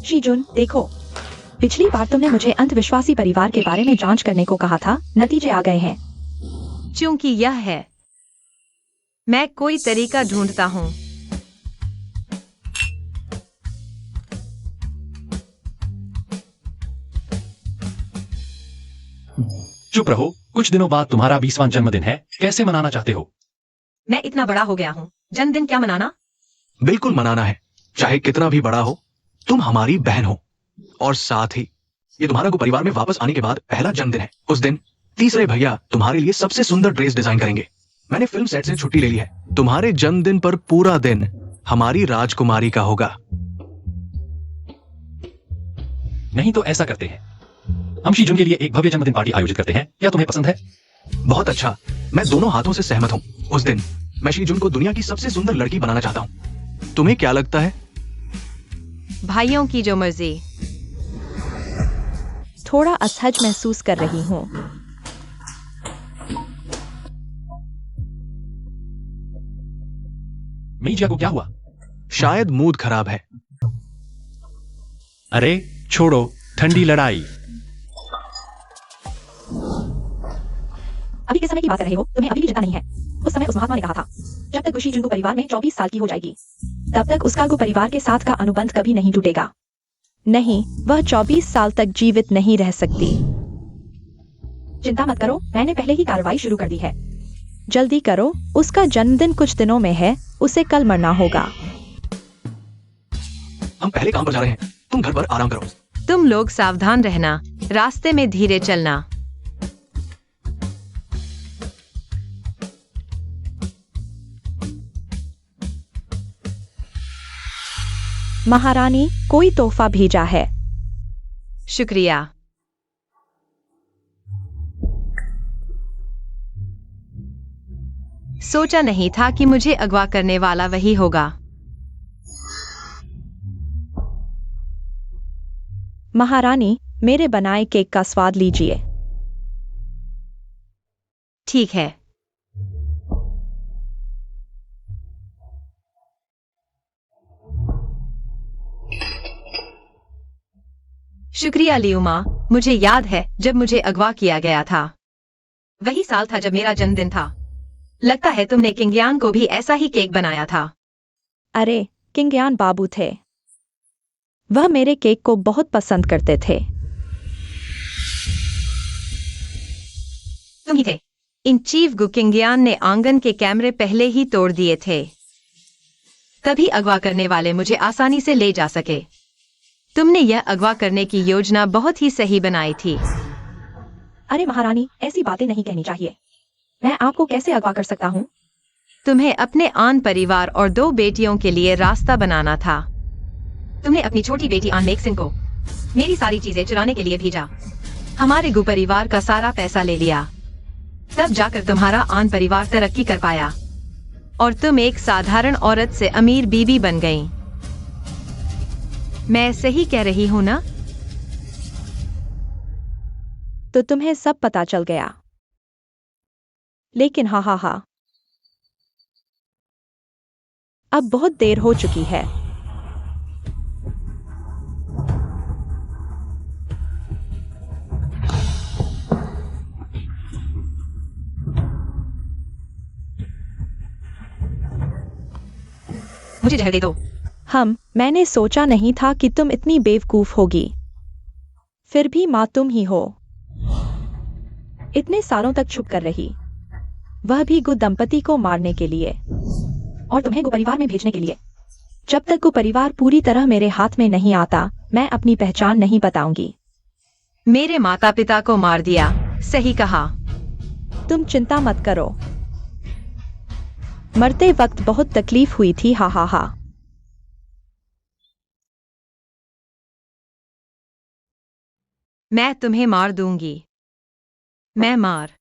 शीजुन, देखो, पिछली बार तुमने मुझे अंधविश्वासी परिवार के बारे में जांच करने को कहा था। नतीजे आ गए हैं। चूंकि यह है, मैं कोई तरीका ढूंढता हूँ। चुप रहो। कुछ दिनों बाद तुम्हारा 20वां जन्मदिन है। कैसे मनाना चाहते हो? मैं इतना बड़ा हो गया हूँ, जन्मदिन क्या मनाना? बिल्कुल मनाना है, चाहे कितना भी बड़ा हो। तुम हमारी बहन हो। और साथ ही ये तुम्हारा को परिवार में वापस आने के बाद पहला जन्मदिन है। उस दिन तीसरे भैया तुम्हारे लिए सबसे सुंदर ड्रेस डिजाइन करेंगे। मैंने फिल्म सेट से छुट्टी ले ली है। तुम्हारे जन्मदिन पर पूरा दिन हमारी राजकुमारी का होगा। नहीं तो ऐसा करते हैं, हम शीजुन के लिए एक भव्य जन्मदिन पार्टी आयोजित करते हैं। क्या तुम्हें पसंद है? बहुत अच्छा, मैं दोनों हाथों से सहमत हूँ। उस दिन मैं शीजुन को दुनिया की सबसे सुंदर लड़की बनाना चाहता हूँ। तुम्हें क्या लगता है? भाइयों की जो मर्जी। थोड़ा असहज महसूस कर रही हूँ। मीजिया को क्या हुआ? शायद मूड खराब है। अरे छोड़ो, ठंडी लड़ाई। अभी किस समय की बात कर रहे हो? तुम्हें अभी भी चिंता नहीं है? उस समय उस महात्मा ने कहा था, जब तक गुशी जुन परिवार में 24 साल की हो जाएगी, तब तक उसका गु परिवार के साथ का अनुबंध कभी नहीं टूटेगा। नहीं, वह 24 साल तक जीवित नहीं रह सकती। चिंता मत करो, मैंने पहले ही कार्रवाई शुरू कर दी है। जल्दी करो, उसका जन्मदिन कुछ दिनों में है, उसे कल मरना होगा। हम पहले काम पर जा रहे हैं, तुम घर पर आराम करो। तुम लोग सावधान रहना, रास्ते में धीरे चलना। महारानी, कोई तोहफा भेजा है। शुक्रिया। सोचा नहीं था कि मुझे अगवा करने वाला वही होगा। महारानी, मेरे बनाए केक का स्वाद लीजिए। ठीक है। शुक्रिया लियुमा, मुझे याद है जब मुझे अगवा किया गया था। वही साल था जब मेरा जन्मदिन था। लगता है तुमने किंगयान को भी ऐसा ही केक बनाया था। अरे, किंगयान बाबू थे। वह मेरे केक को बहुत पसंद करते थे। तुम ही थे। इन चीफ गु किंगयान ने आंगन के कैमरे पहले ही तोड़ दिए थे, तभी अगवा करने वाले मुझे आसानी से ले जा सके। तुमने यह अगवा करने की योजना बहुत ही सही बनाई थी। अरे महारानी, ऐसी बातें नहीं कहनी चाहिए। मैं आपको कैसे अगवा कर सकता हूँ? तुम्हें अपने आन परिवार और 2 बेटियों के लिए रास्ता बनाना था। तुमने अपनी छोटी बेटी आन मेक्सिन को मेरी सारी चीजें चुराने के लिए भेजा, हमारे गु परिवार का सारा पैसा ले लिया। तब जाकर तुम्हारा आन परिवार तरक्की कर पाया और तुम एक साधारण औरत से अमीर बीबी बन गई। मैं सही कह रही हूँ ना? तो तुम्हें सब पता चल गया। लेकिन हा हा हा, अब बहुत देर हो चुकी है। मुझे जहर दे दो। मैंने सोचा नहीं था कि तुम इतनी बेवकूफ होगी। फिर भी माँ तुम ही हो। इतने सालों तक छुप कर रही, वह भी गु दंपति को मारने के लिए और तुम्हें गु परिवार में भेजने के लिए। जब तक गु परिवार पूरी तरह मेरे हाथ में नहीं आता, मैं अपनी पहचान नहीं बताऊंगी। मेरे माता पिता को मार दिया, सही कहा। तुम चिंता मत करो, मरते वक्त बहुत तकलीफ हुई थी, हा हा हा। मैं तुम्हें मार दूंगी। मैं मार।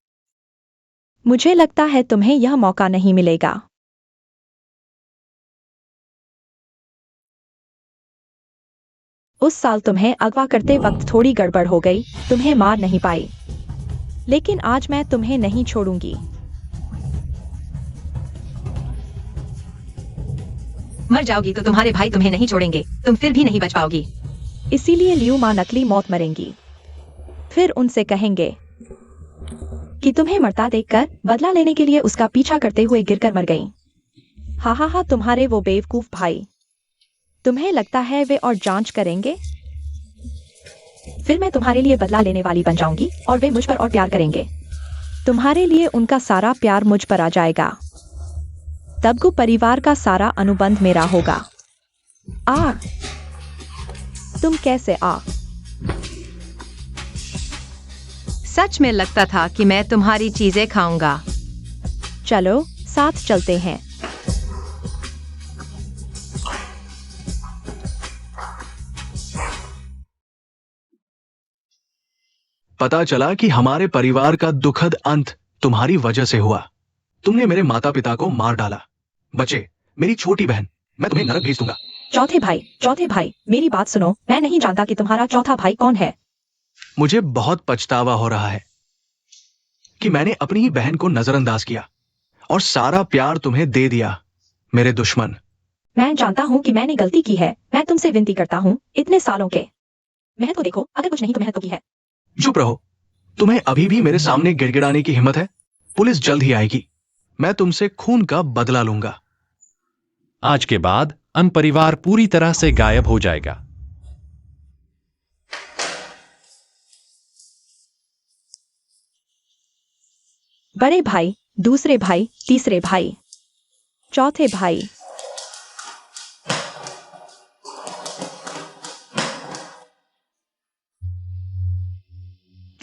मुझे लगता है तुम्हें यह मौका नहीं मिलेगा। उस साल तुम्हें अगवा करते वक्त थोड़ी गड़बड़ हो गई, तुम्हें मार नहीं पाई। लेकिन आज मैं तुम्हें नहीं छोड़ूंगी। मर जाओगी तो तुम्हारे भाई तुम्हें नहीं छोड़ेंगे, तुम फिर भी नहीं बच पाओगी। इसीलिए लियू माँ नकली मौत मरेंगी। फिर उनसे कहेंगे कि तुम्हें मरता देखकर बदला लेने के लिए उसका पीछा करते हुए गिरकर मर गई। हा हा हा, तुम्हारे वो बेवकूफ भाई। तुम्हें लगता है वे और जांच करेंगे? फिर मैं तुम्हारे लिए बदला लेने वाली बन जाऊंगी और वे मुझ पर और प्यार करेंगे। तुम्हारे लिए उनका सारा प्यार मुझ पर आ जाएगा। तब गु परिवार का सारा अनुबंध मेरा होगा। आ, तुम कैसे आ? सच में लगता था कि मैं तुम्हारी चीजें खाऊंगा। चलो साथ चलते हैं। पता चला कि हमारे परिवार का दुखद अंत तुम्हारी वजह से हुआ। तुमने मेरे माता पिता को मार डाला। बचे मेरी छोटी बहन, मैं तुम्हें नरक भेज दूंगा। चौथे भाई, मेरी बात सुनो। मैं नहीं जानता कि तुम्हारा चौथा भाई कौन है। मुझे बहुत पछतावा हो रहा है कि मैंने अपनी ही बहन को नजरअंदाज किया और सारा प्यार तुम्हें दे दिया, मेरे दुश्मन। मैं जानता हूँ कि मैंने गलती की है। मैं तुमसे विनती करता हूँ, इतने सालों के मेहनत को देखो। अगर कुछ नहीं तो मेहनत तो की है। चुप रहो। तुम्हें अभी भी मेरे सामने गिड़गिड़ाने की हिम्मत है? पुलिस जल्द ही आएगी। मैं तुमसे खून का बदला लूंगा। आज के बाद अन परिवार पूरी तरह से गायब हो जाएगा। बड़े भाई, दूसरे भाई, तीसरे भाई, चौथे भाई।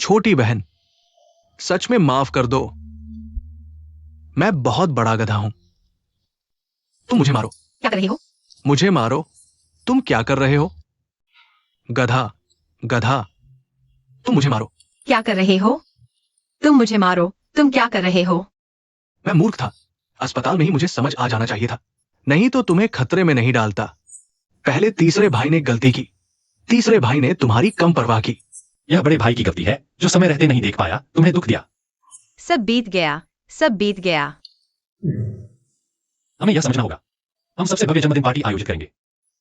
छोटी बहन, सच में माफ कर दो। मैं बहुत बड़ा गधा हूं। तुम मुझे मारो। क्या कर रहे हो? मुझे मारो। तुम क्या कर रहे हो? गधा, गधा। तुम मुझे मारो। क्या कर रहे हो? तुम मुझे मारो। तुम क्या कर रहे हो? मैं मूर्ख था। अस्पताल में ही मुझे समझ आ जाना चाहिए था। नहीं तो तुम्हें खतरे में नहीं डालता। पहले तीसरे भाई ने गलती की। तीसरे भाई ने तुम्हारी कम परवाह की। यह बड़े भाई की गलती है जो समय रहते नहीं देख पाया, तुम्हें दुख दिया। सब बीत गया, सब बीत गया। हमें यह समझना होगा। हम सबसे भव्य जन्मदिन पार्टी आयोजित करेंगे।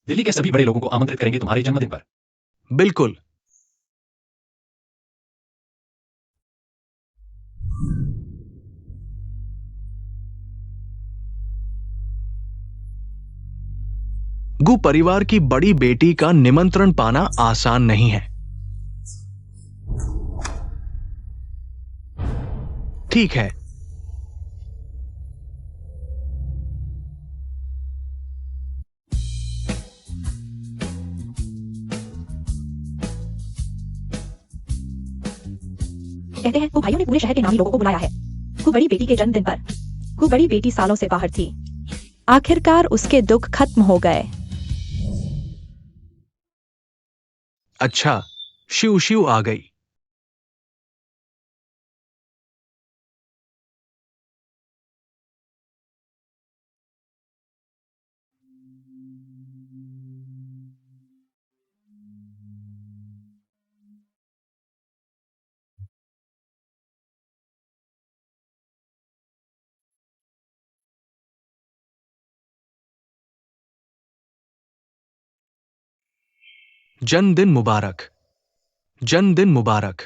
दिल्ली के सभी बड़े लोगों को आमंत्रित करेंगे तुम्हारे जन्मदिन पर। बिल्कुल। गु परिवार की बड़ी बेटी का निमंत्रण पाना आसान नहीं है। ठीक है। कहते हैं वो भाइयों ने पूरे शहर के नामी लोगों को बुलाया है कु बड़ी बेटी के जन्मदिन पर। कु बड़ी बेटी सालों से बाहर थी। आखिरकार उसके दुख खत्म हो गए। अच्छा, शिव शिव आ गई। जन्मदिन मुबारक। जन्मदिन मुबारक।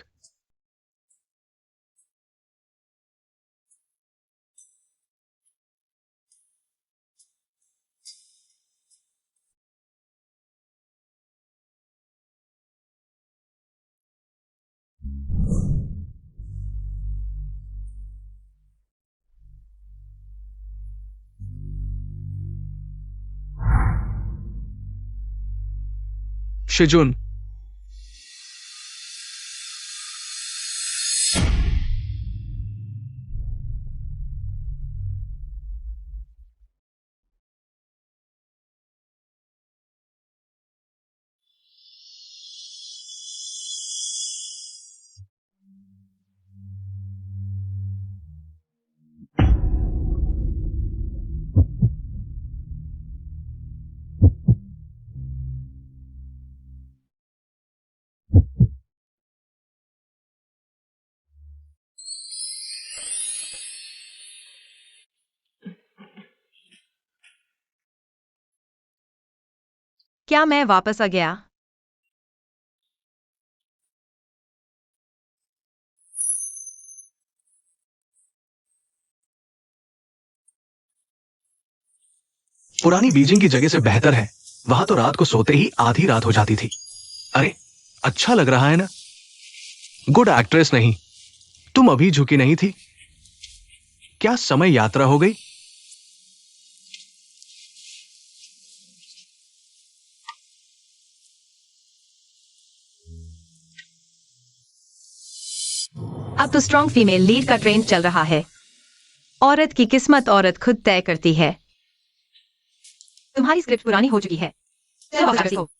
शिजुन, क्या मैं वापस आ गया? पुरानी बीजिंग की जगह से बेहतर है। वहां तो रात को सोते ही आधी रात हो जाती थी। अरे, अच्छा लग रहा है ना? गुड एक्ट्रेस नहीं। तुम अभी झुकी नहीं थी। क्या समय यात्रा हो गई? अब तो स्ट्रॉन्ग फीमेल लीड का ट्रेंड चल रहा है। औरत की किस्मत औरत खुद तय करती है। तुम्हारी स्क्रिप्ट पुरानी हो चुकी है। चलो वापस हो।